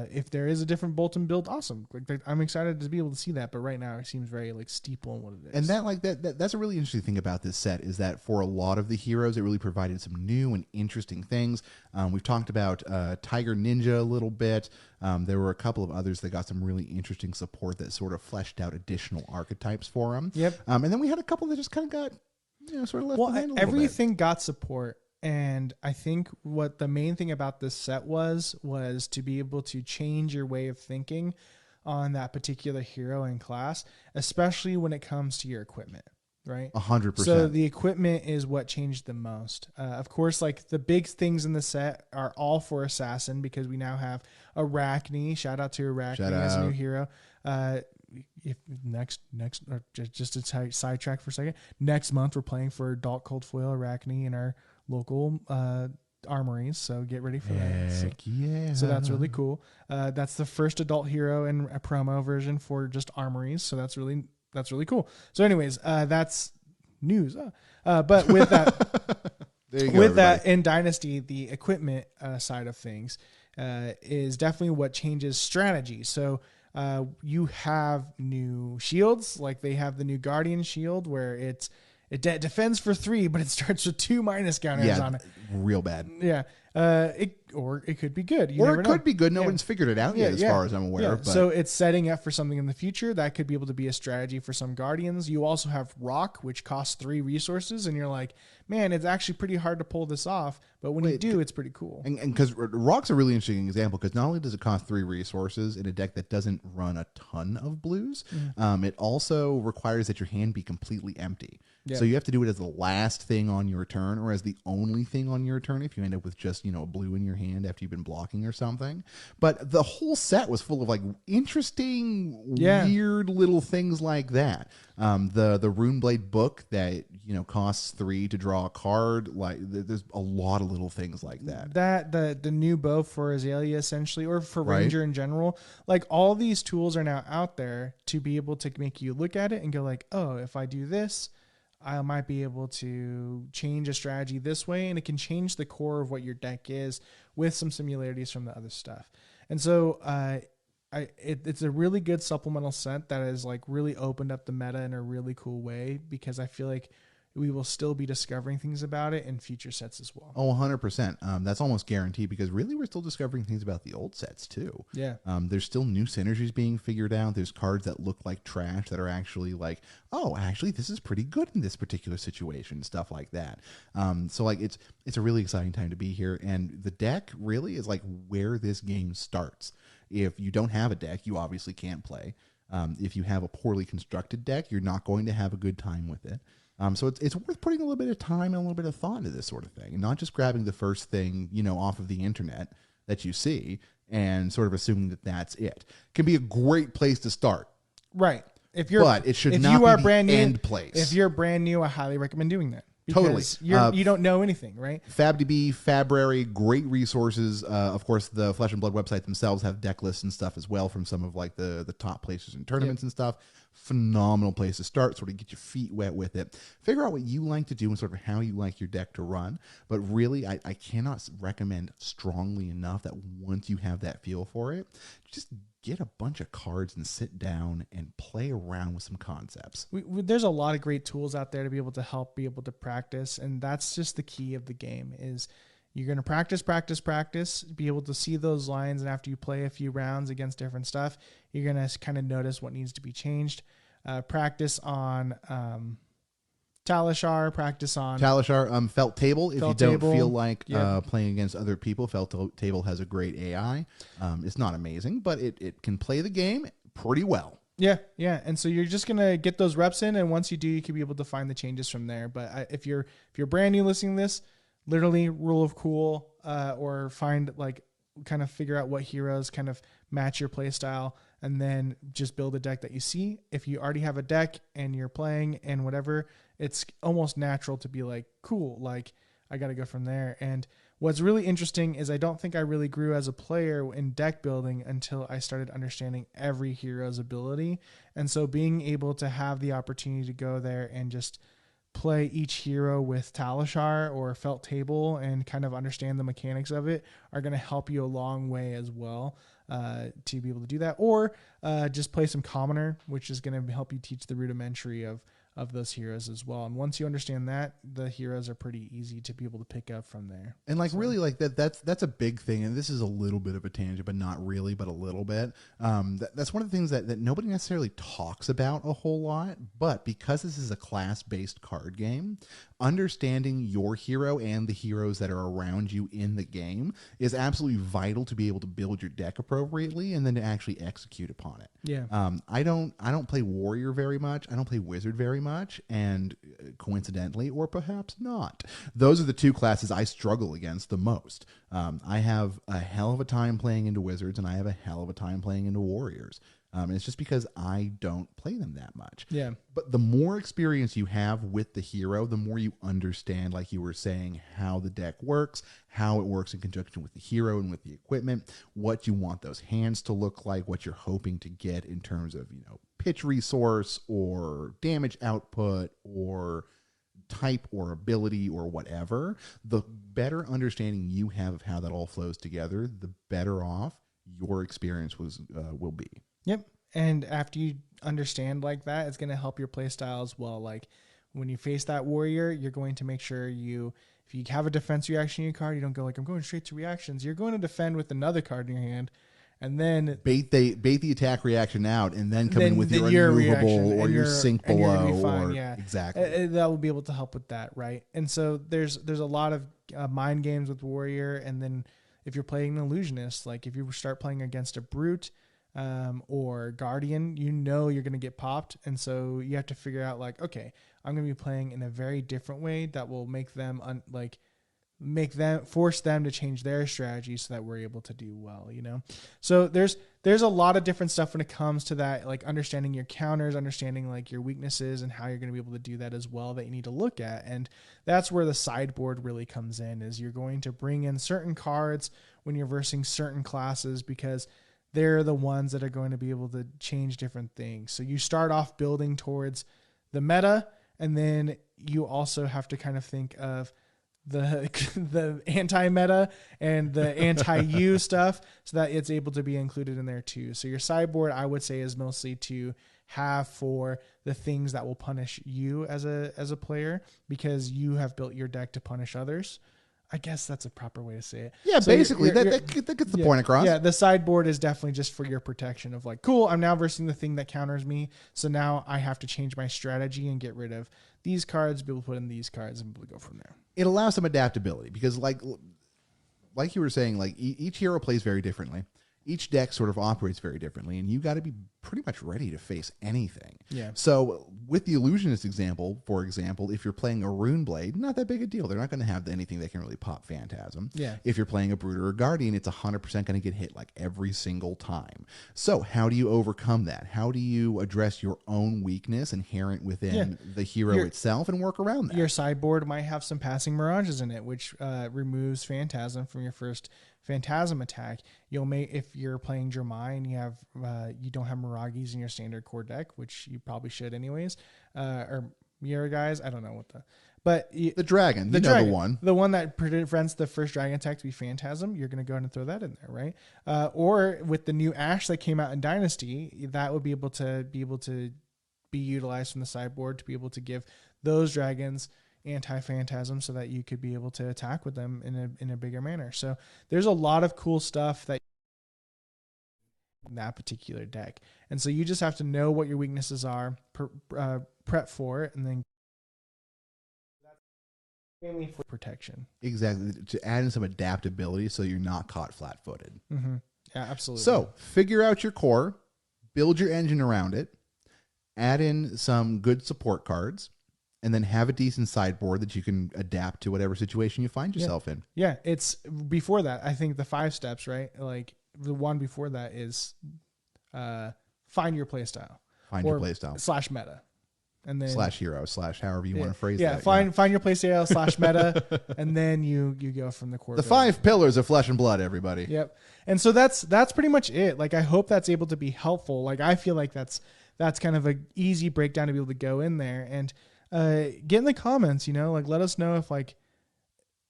if there is a different Bolton build, awesome. Like, I'm excited to be able to see that. But right now, it seems very like steeple in what it is. And that's a really interesting thing about this set, is that for a lot of the heroes, it really provided some new and interesting things. We've talked about Tiger Ninja a little bit. There were a couple of others that got some really interesting support that sort of fleshed out additional archetypes for them. Yep. And then we had a couple that just kind of got sort of left behind a little everything got support. And I think what the main thing about this set was to be able to change your way of thinking on that particular hero and class, especially when it comes to your equipment, right? 100%. So the equipment is what changed the most. Of course, like the big things in the set are all for Assassin, because we now have Arachne. Shout out to Arachne as a new hero. If next or just to sidetrack for a second, next month we're playing for Adult Cold Foil Arachne in our local armories, so get ready for that. So that's really cool. That's the first adult hero in a promo version for just armories, so that's really cool. So anyways, that's news. But with that, that in Dynasty, the equipment side of things is definitely what changes strategy. So you have new shields, like they have the new Guardian shield where it defends for 3, but it starts with 2 minus counters on it. Real bad. Yeah. It could be good. Could be good. No one's figured it out yet, as far as I'm aware. But. So it's setting up for something in the future that could be able to be a strategy for some Guardians. You also have Rock, which costs 3 resources, and you're like, man, it's actually pretty hard to pull this off. But when you do, it's pretty cool. And because Rock's a really interesting example, because not only does it cost 3 resources in a deck that doesn't run a ton of blues, it also requires that your hand be completely empty. Yeah. So you have to do it as the last thing on your turn, or as the only thing on your turn if you end up with just, a blue in your hand after you've been blocking or something. But the whole set was full of like interesting, weird little things like that. The Runeblade book that, costs 3 to draw a card. Like there's a lot of little things like that. The new bow for Azalea, essentially, or for Ranger in general. Like, all these tools are now out there to be able to make you look at it and go like, oh, if I do this, I might be able to change a strategy this way, and it can change the core of what your deck is with some similarities from the other stuff. And so it's a really good supplemental set that has like really opened up the meta in a really cool way, because I feel like we will still be discovering things about it in future sets as well. Oh, 100%. That's almost guaranteed, because really we're still discovering things about the old sets too. Yeah. There's still new synergies being figured out. There's cards that look like trash that are actually like, oh, actually this is pretty good in this particular situation, stuff like that. So like it's a really exciting time to be here, and the deck really is like where this game starts. If you don't have a deck, you obviously can't play. If you have a poorly constructed deck, you're not going to have a good time with it. So it's worth putting a little bit of time and a little bit of thought into this sort of thing, and not just grabbing the first thing, off of the internet that you see and sort of assuming that that's it. Can be a great place to start. Right. But it should not be the end place. If you're brand new, I highly recommend doing that. Totally. You don't know anything, right? FabDB, Fabrary, great resources. Of course, the Flesh and Blood website themselves have deck lists and stuff as well from some of like the top places in tournaments and stuff. Phenomenal place to start, sort of get your feet wet with it. Figure out what you like to do and sort of how you like your deck to run. But really, I cannot recommend strongly enough that once you have that feel for it, just get a bunch of cards and sit down and play around with some concepts. There's a lot of great tools out there to be able to help be able to practice, and that's just the key of the game. Is You're going to practice, be able to see those lines. And after you play a few rounds against different stuff, you're going to kind of notice what needs to be changed. Practice on Talishar, Felt Table. If Felt you don't Table. feel like Yep. playing against other people, Felt Table has a great AI. It's not amazing, but it can play the game pretty well. Yeah. And so you're just gonna get those reps in, and once you do, you can be able to find the changes from there. But if you're brand new listening to this, literally rule of cool, or find like kind of figure out what heroes kind of match your play style, and then just build a deck that you see. If you already have a deck and you're playing and whatever, it's almost natural to be like, cool, like I got to go from there. And what's really interesting is I don't think I really grew as a player in deck building until I started understanding every hero's ability. And so being able to have the opportunity to go there and just play each hero with Talishar or Felt Table and kind of understand the mechanics of it are going to help you a long way as well, to be able to do that. Or just play some Commoner, which is going to help you teach the rudimentary of those heroes as well. And once you understand that, the heroes are pretty easy to be able to pick up from there. And like, so, really, like that's a big thing. And this is a little bit of a tangent, but not really, but a little bit. That's one of the things that nobody necessarily talks about a whole lot, but because this is a class-based card game, understanding your hero and the heroes that are around you in the game is absolutely vital to be able to build your deck appropriately and then to actually execute upon it. Yeah. I don't play Warrior very much. I don't play Wizard very much. And coincidentally, or perhaps not, those are the two classes I struggle against the most. I have a hell of a time playing into Wizards, and I have a hell of a time playing into Warriors. And it's just because I don't play them that much. Yeah. But the more experience you have with the hero, the more you understand, like you were saying, how the deck works, how it works in conjunction with the hero and with the equipment, what you want those hands to look like, what you're hoping to get in terms of, pitch resource or damage output or type or ability or whatever. The better understanding you have of how that all flows together, the better off your experience will be. Yep. And after you understand like that, it's going to help your play style as well. Like when you face that warrior, you're going to make sure if you have a defense reaction in your card, you don't go like, I'm going straight to reactions. You're going to defend with another card in your hand, and then bait the attack reaction out, and then come in with your unmovable or your sink below. Fine, yeah. Exactly. That will be able to help with that, right? And so there's a lot of mind games with warrior, and then if you're playing an illusionist, like if you start playing against a brute or guardian, you're going to get popped. And so you have to figure out like, okay, I'm going to be playing in a very different way that will make them force them to change their strategy so that we're able to do well, So there's a lot of different stuff when it comes to that, like understanding your counters, understanding like your weaknesses and how you're going to be able to do that as well, that you need to look at. And that's where the sideboard really comes in, is you're going to bring in certain cards when you're versing certain classes, because they're the ones that are going to be able to change different things. So you start off building towards the meta, and then you also have to kind of think of the anti-meta and the anti-you stuff, so that it's able to be included in there too. So your sideboard, I would say, is mostly to have for the things that will punish you as a player, because you have built your deck to punish others. I guess that's a proper way to say it. Yeah, so basically that gets the point across. Yeah, the sideboard is definitely just for your protection of like, cool, I'm now versing the thing that counters me, so now I have to change my strategy and get rid of these cards, be able to put in these cards, and we'll go from there. It allows some adaptability, because like you were saying, like each hero plays very differently. Each deck sort of operates very differently, and you got to be pretty much ready to face anything. Yeah. So with the illusionist example, for example, if you're playing a rune blade, not that big a deal. They're not going to have anything that can really pop Phantasm. Yeah. If you're playing a brute or a guardian, it's 100% going to get hit like every single time. So how do you overcome that? How do you address your own weakness inherent within the hero itself and work around that? Your sideboard might have some passing mirages in it, which removes Phantasm from your first Phantasm attack. If you're playing Jermaine, you don't have Miragis in your standard core deck, which you probably should anyways, or Mira guys. I don't know the dragon, the one that prevents the first dragon attack to be Phantasm. You're going to go ahead and throw that in there, right? Or with the new Ash that came out in Dynasty, that would be able to be utilized from the sideboard to be able to give those dragons anti-phantasm so that you could be able to attack with them in a bigger manner. So there's a lot of cool stuff that that particular deck. And so you just have to know what your weaknesses are, prep for it, and then mainly for protection. Exactly. To add in some adaptability so you're not caught flat-footed. Mm-hmm. Yeah, absolutely. So figure out your core, build your engine around it, add in some good support cards, and then have a decent sideboard that you can adapt to whatever situation you find yourself in. Yeah, it's before that. I think the 5 steps, right? Like the one before that is find your playstyle. Find your playstyle. / meta. And then / hero / however you want to phrase that. Yeah, find your playstyle / meta, and then you go from the core. The 5 pillars of Flesh and Blood, everybody. Yep. And so that's pretty much it. Like I hope that's able to be helpful. Like I feel like that's kind of an easy breakdown to be able to go in there and get in the comments, like let us know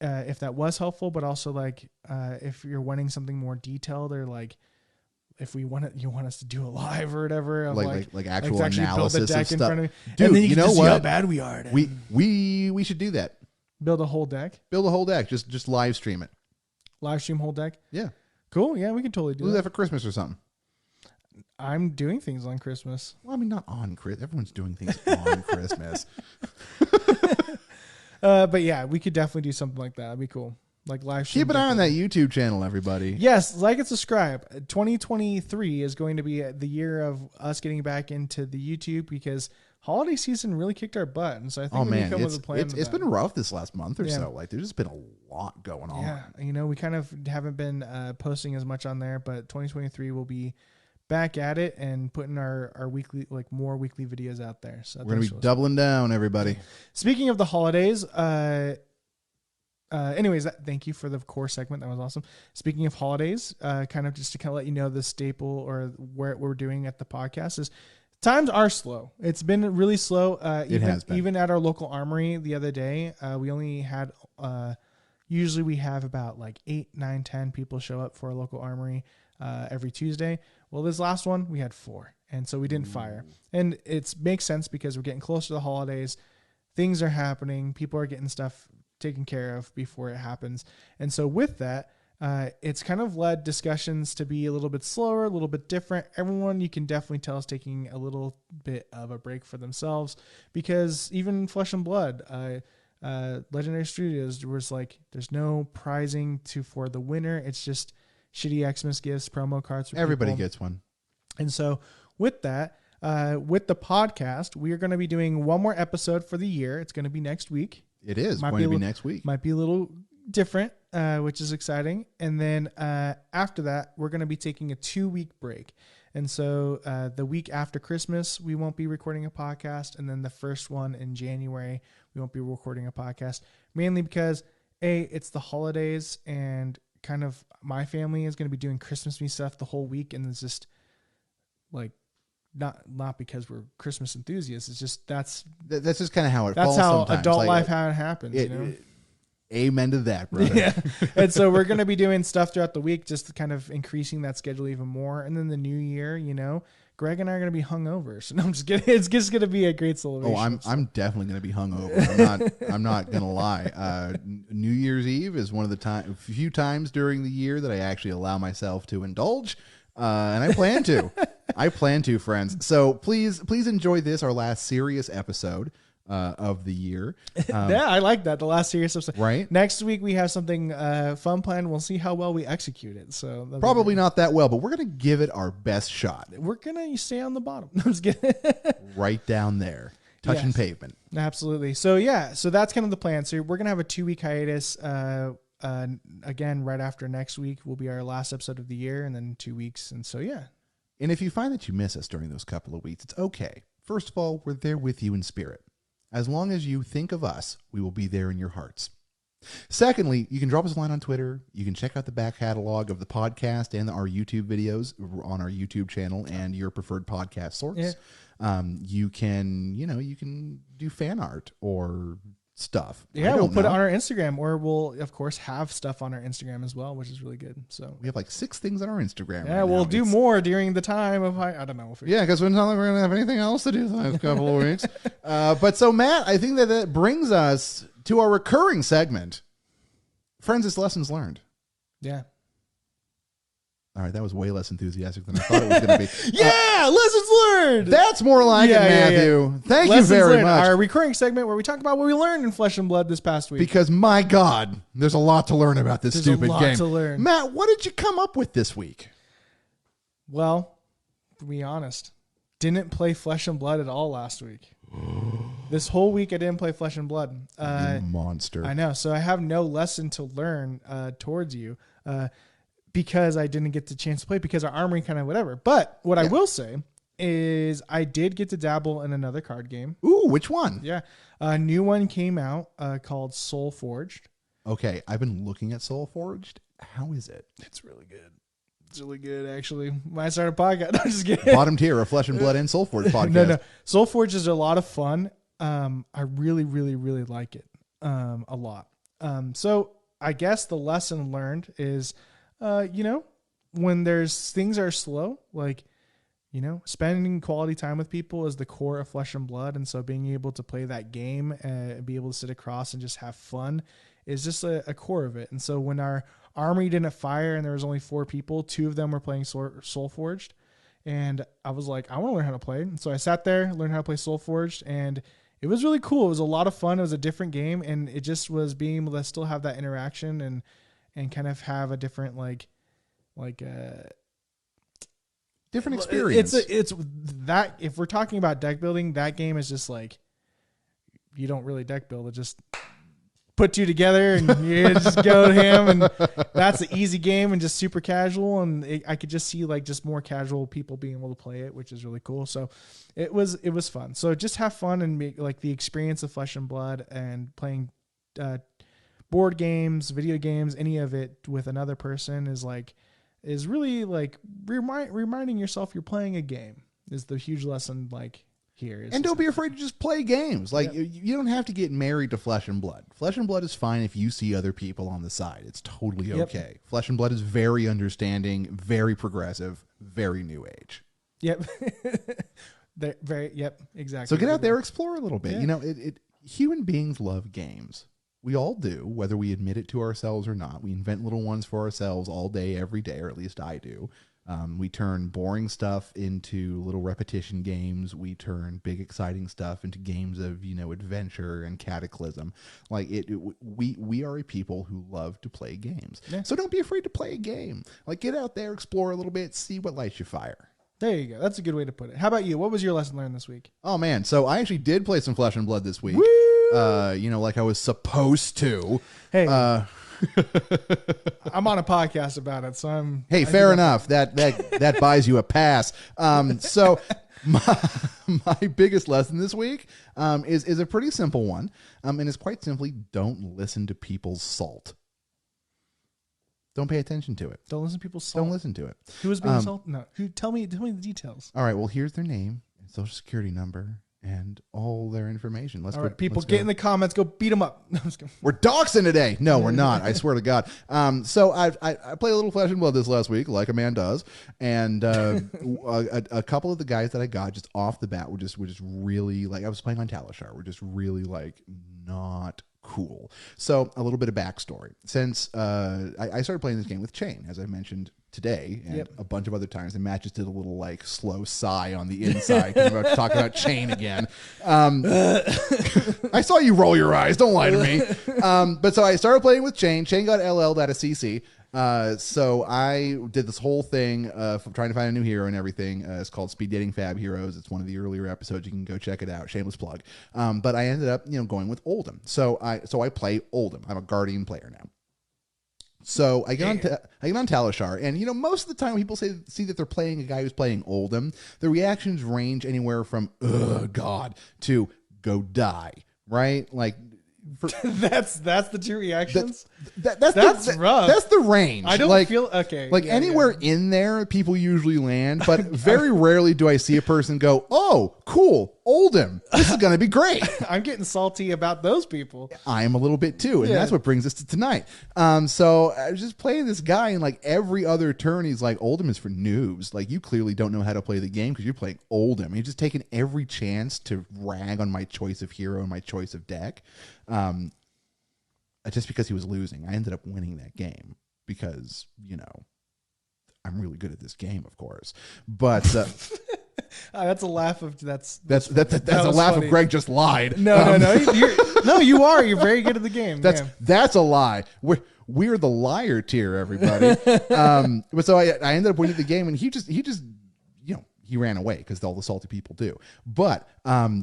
if that was helpful, but also like if you're wanting something more detailed or like if you want us to do a live or whatever, of like actual analysis build a deck of stuff. in front of me. Dude, and then you know can see what? how bad we are. We should do that. Build a whole deck. Build a whole deck. Just live stream it. Live stream whole deck. Yeah. Cool. Yeah, we can totally do We'll do that that for Christmas or something. I'm doing things on Christmas. Well, I mean, not on Christmas. Everyone's doing things on Christmas. But yeah, we could definitely do something like that. That'd be cool. Like live stream. Keep an eye on that YouTube channel, everybody. Yes, like and subscribe. 2023 is going to be the year of us getting back into the YouTube because holiday season really kicked our butt. And so I think we can come with a plan. It's been rough this last month or so. Like there's just been a lot going on. Yeah, we kind of haven't been posting as much on there, but 2023 will be back at it and putting our weekly, like more weekly videos out there. So we're going to be doubling down, everybody. Speaking of the holidays, anyways, thank you for the core segment. That was awesome. Speaking of holidays, kind of just to kind of let you know the staple or what we're doing at the podcast is times are slow. It's been really slow. Even at our local armory the other day, we only had, usually we have about like 8, 9, 10 people show up for our local armory every Tuesday. Well, this last one, we had 4. And so we didn't fire. And it makes sense because we're getting close to the holidays. Things are happening. People are getting stuff taken care of before it happens. And so with that, it's kind of led discussions to be a little bit slower, a little bit different. Everyone, you can definitely tell, is taking a little bit of a break for themselves because even Flesh and Blood, Legendary Studios was like, there's no prizing for the winner. It's just shitty Xmas gifts, promo cards. Everybody gets one. And so with that, with the podcast, we are going to be doing one more episode for the year. It's going to be next week. It is going to be next week. Might be a little different, which is exciting. And then after that, we're going to be taking a 2-week break. And so the week after Christmas, we won't be recording a podcast. And then the first one in January, we won't be recording a podcast. Mainly because, it's the holidays and kind of my family is going to be doing Christmas-y stuff the whole week. And it's just like, not because we're Christmas enthusiasts. It's just that's just kind of how it falls. That's how sometimes. adult life how it happens. Amen to that, brother. Yeah. And so we're going to be doing stuff throughout the week, just kind of increasing that schedule even more. And then the new year, Greg and I are going to be hungover. So no, I'm just kidding. It's just going to be a great celebration. Oh, I'm definitely going to be hungover. I'm not going to lie. New Year's Eve is one of the few times during the year that I actually allow myself to indulge. And I plan to. Friends. So please enjoy this, our last serious episode of the year. Yeah, I like that. The last serious episode. Right. Next week we have something fun planned. We'll see how well we execute it. So probably not that well, but we're going to give it our best shot. We're going to stay on the bottom. I'm just kidding. Right down there. Touching pavement. Absolutely. So yeah, so that's kind of the plan. So we're going to have a 2-week hiatus. Again, right after next week will be our last episode of the year, and then 2 weeks. And so, yeah. And if you find that you miss us during those couple of weeks, it's okay. First of all, we're there with you in spirit. As long as you think of us, we will be there in your hearts. Secondly, you can drop us a line on Twitter. You can check out the back catalog of the podcast and our YouTube videos on our YouTube channel and your preferred podcast source. Yeah. You can do fan art or stuff. Yeah, we'll put it on our Instagram, or we'll of course have stuff on our Instagram as well, which is really good. So we have like 6 things on our Instagram. Yeah, we'll do more during the time of I don't know. Yeah, because we're not going to have anything else to do the next couple of weeks. But so Matt, I think that brings us to our recurring segment. Friends, it's lessons learned. Yeah. All right, that was way less enthusiastic than I thought it was going to be. Yeah, lessons learned. That's more like it, Matthew. Yeah. Thank you very much. Our recurring segment where we talk about what we learned in Flesh and Blood this past week. Because my God, there's a lot to learn about this stupid game. There's a lot to learn. Matt, what did you come up with this week? Well, to be honest, didn't play Flesh and Blood at all last week. This whole week I didn't play Flesh and Blood. You monster. I know. So I have no lesson to learn towards you. Because I didn't get the chance to play because our armory kind of whatever. But what I will say is I did get to dabble in another card game. Ooh, which one? Yeah. A new one came out called Soul Forged. Okay. I've been looking at Soul Forged. How is it? It's really good. It's really good, actually. When I started a podcast, I'm just kidding. Bottom tier, a Flesh and Blood and Soul Forged podcast. No. Soul Forged is a lot of fun. I really, really, really like it a lot. So I guess the lesson learned is... when things are slow, like, spending quality time with people is the core of Flesh and Blood. And so being able to play that game and be able to sit across and just have fun is just a core of it. And so when our armory didn't fire and there was only 4 people, 2 of them were playing Soul Forged. And I was like, I want to learn how to play. And so I sat there, learned how to play Soul Forged, and it was really cool. It was a lot of fun. It was a different game. And it just was being able to still have that interaction and kind of have a different different experience. It's that if we're talking about deck building, that game is just like you don't really deck build. It just put 2 together and you just go to him, and that's an easy game and just super casual. And I could just see like just more casual people being able to play it, which is really cool. So it was fun. So just have fun and make like the experience of Flesh and Blood and playing board games, video games, any of it with another person is really like reminding yourself you're playing a game is the huge lesson here. And don't be afraid to just play games. You don't have to get married to Flesh and Blood. Flesh and Blood is fine if you see other people on the side. It's totally okay. Yep. Flesh and Blood is very understanding, very progressive, very new age. Yep. Exactly. So get out there, explore a little bit. Yeah. Human beings love games. We all do, whether we admit it to ourselves or not. We invent little ones for ourselves all day, every day, or at least I do. We turn boring stuff into little repetition games. We turn big, exciting stuff into games of, adventure and cataclysm. We are a people who love to play games. Yeah. So don't be afraid to play a game. Get out there, explore a little bit, see what lights your fire. There you go. That's a good way to put it. How about you? What was your lesson learned this week? Oh, man. So I actually did play some Flesh and Blood this week. Woo! Like I was supposed to. Hey, I'm on a podcast about it, so I'm. Hey, fair enough. That buys you a pass. So my biggest lesson this week is a pretty simple one, and it's quite simply: don't listen to people's salt. Don't pay attention to it. Don't listen to people's salt. Don't listen to it. Who is being salt? No. Who? Tell me the details. All right. Well, here's their name, and social security number, and all their information. All right, people, get in the comments. Go beat them up. We're doxing today. No, we're not. I swear to God. So I played a little Flesh and Blood this last week, like a man does, and a couple of the guys that I got just off the bat were just really I was playing on Talishar. We're just really not cool. So a little bit of backstory. Since I started playing this game with Chain, as I mentioned today, and a bunch of other times, and Matt just did a little slow sigh on the inside because we're about to talk about Chain again. I saw you roll your eyes. Don't lie to me. But so I started playing with Chain. Chain got LL'd at a CC. So I did this whole thing from trying to find a new hero and everything. It's called Speed Dating Fab Heroes. It's one of the earlier episodes. You can go check it out. Shameless plug. But I ended up going with Oldhim. So I play Oldhim. I'm a Guardian player now. So I get on Talishar, and most of the time when people see that they're playing a guy who's playing Oldhim, the reactions range anywhere from "ugh, God" to "go die," right? That's the two reactions. That's rough. That's the range. I don't feel okay. Like anywhere in there, people usually land, but very rarely do I see a person go, "Oh, cool, Oldhim. This is going to be great." I'm getting salty about those people. I am a little bit too, and that's what brings us to tonight. So I was just playing this guy, and like every other turn, he's like, "Oldhim is for noobs. Like you clearly don't know how to play the game because you're playing Oldhim." He's just taking every chance to rag on my choice of hero and my choice of deck. Just because he was losing, I ended up winning that game because, you know, I'm really good at this game, of course. But that's a laugh of that's a laugh funny. of Greg just lied. No, you are. You're very good at the game. That's a lie. We're the liar tier, everybody. But so I ended up winning the game, and he just you know, he ran away because all the salty people do. But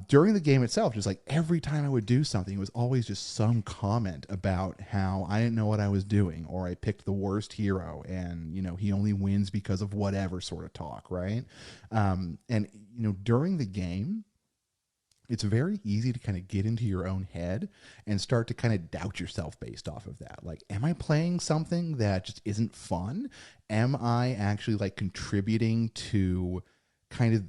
during the game itself, just like every time I would do something, it was always just some comment about how I didn't know what I was doing, or I picked the worst hero, and you know, he only wins because of whatever sort of talk, right? And you know, during the game, it's very easy to kind of get into your own head and start to kind of doubt yourself based off of that. Like, am I playing something that just isn't fun? Am I actually like contributing to kind of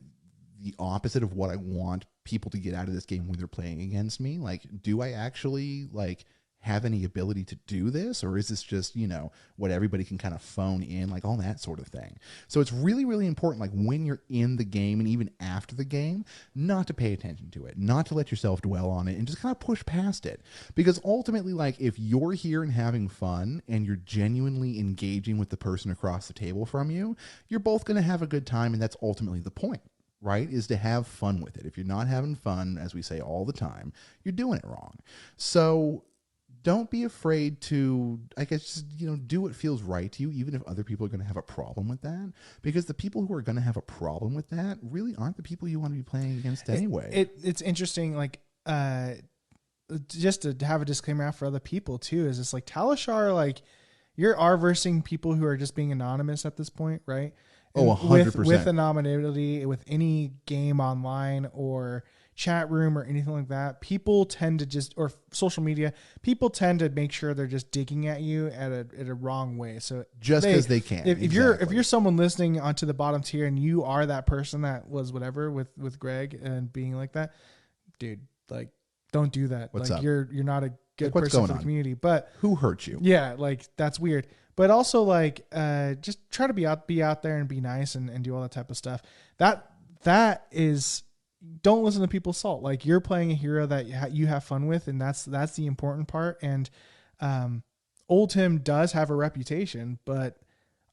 the opposite of what I want people to get out of this game when they're playing against me? Like, do I actually like have any ability to do this, or is this just, you know, what everybody can kind of phone in, like all that sort of thing? So it's really, really important, like when you're in the game and even after the game, not to pay attention to it, not to let yourself dwell on it, and just kind of push past it. Because ultimately, like if you're here and having fun and you're genuinely engaging with the person across the table from you, you're both going to have a good time, and that's ultimately the point, right? Is to have fun with it. If you're not having fun, as we say all the time, you're doing it wrong. So don't be afraid to, I guess, just, you know, do what feels right to you, even if other people are going to have a problem with that. Because the people who are going to have a problem with that really aren't the people you want to be playing against anyway. It's interesting, like, just to have a disclaimer out for other people too, is it's like Talishar, like you're versing people who are just being anonymous at this point, right? And 100%. With anonymity, with any game online or chat room or anything like that, people tend to just, or social media, people tend to make sure they're just digging at you at a wrong way. So just because they can. If you're someone listening onto the bottom tier and you are that person that was whatever with Greg and being like that, dude, like don't do that. What's like up? You're not a good What's person going for the on? community. But who hurt you? Yeah, like that's weird. But also like just try to be out there and be nice and do all that type of stuff. That is, don't listen to people's salt. Like you're playing a hero that you have fun with, and that's the important part. And Oldhim does have a reputation, but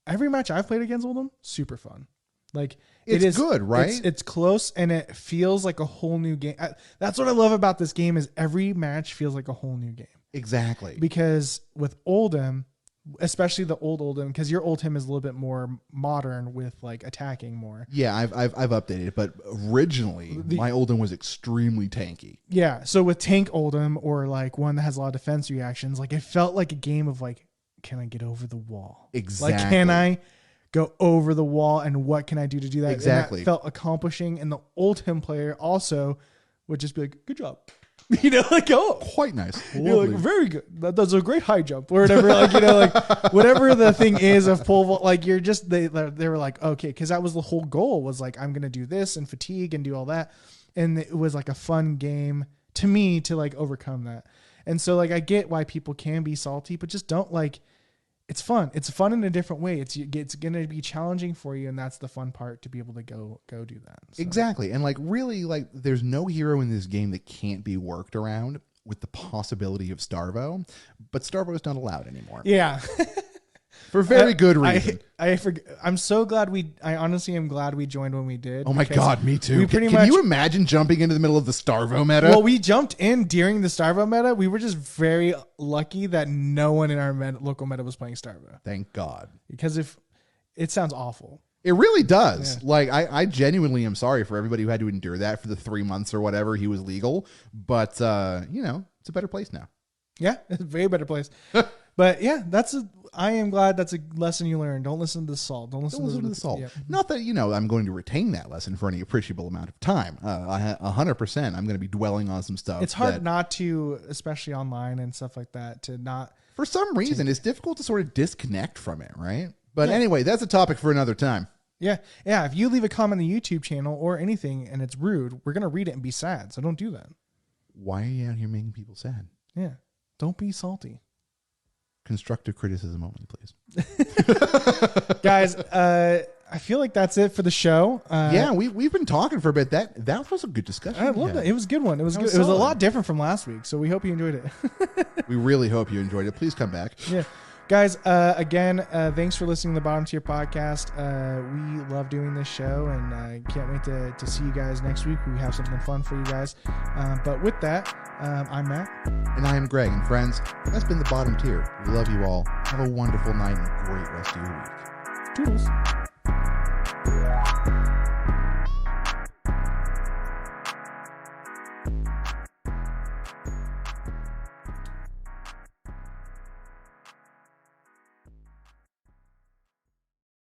every match I've played against Oldhim, super fun. Like it's good, right? It's close, and it feels like a whole new game. That's what I love about this game, is every match feels like a whole new game. Exactly. Because with Oldhim, especially the old Oldhim, because your Oldhim is a little bit more modern with like attacking more. Yeah, I've updated it, but originally my Oldhim was extremely tanky. Yeah, so with tank Oldhim, or like one that has a lot of defense reactions, like it felt like a game of like, can I get over the wall? Exactly. Like, can I go over the wall, and what can I do to do that? Exactly. And that felt accomplishing, and the Oldhim player also would just be like, good job. You know, like, oh, quite nice. You're like, very good. That's a great high jump or whatever. Like, you know, like whatever the thing is of pole vault, like you're just, they were like, okay. Cause that was the whole goal, was like, I'm going to do this and fatigue and do all that. And it was like a fun game to me to like overcome that. And so like, I get why people can be salty, but just don't, like, it's fun. It's fun in a different way. It's going to be challenging for you. And that's the fun part, to be able to go do that. So. Exactly. And like, really, like there's no hero in this game that can't be worked around, with the possibility of Starvo, but Starvo is not allowed anymore. Yeah. For very good reason. I'm so glad I honestly am glad we joined when we did. Oh my God, me too. Can much, you imagine jumping into the middle of the Starvo meta? Well, we jumped in during the Starvo meta. We were just very lucky that no one in our local meta was playing Starvo. Thank God. Because if it sounds awful. It really does. Yeah. Like, I genuinely am sorry for everybody who had to endure that for the 3 months or whatever he was legal. But, you know, it's a better place now. Yeah, it's a very better place. But yeah, I am glad that's a lesson you learned. Don't listen to the salt. Don't listen to the salt. Yeah. Not that, I'm going to retain that lesson for any appreciable amount of time. 100%. I'm going to be dwelling on some stuff. It's hard not to, especially online and stuff like that, to not. For some reason, it's difficult to sort of disconnect from it, right? But anyway, that's a topic for another time. Yeah. Yeah. If you leave a comment on the YouTube channel or anything and it's rude, we're going to read it and be sad. So don't do that. Why are you out here making people sad? Yeah. Don't be salty. Constructive criticism only, please. Guys, I feel like that's it for the show. We've been talking for a bit. That was a good discussion. I love that. It was a good one. It was good. It was a lot different from last week. So we hope you enjoyed it. We really hope you enjoyed it. Please come back. Yeah. Guys, again, thanks for listening to the Bottom Tier Podcast. We love doing this show, and I can't wait to see you guys next week. We have something fun for you guys. But with that, I'm Matt. And I am Greg. And friends, that's been the Bottom Tier. We love you all. Have a wonderful night and a great rest of your week. Toodles.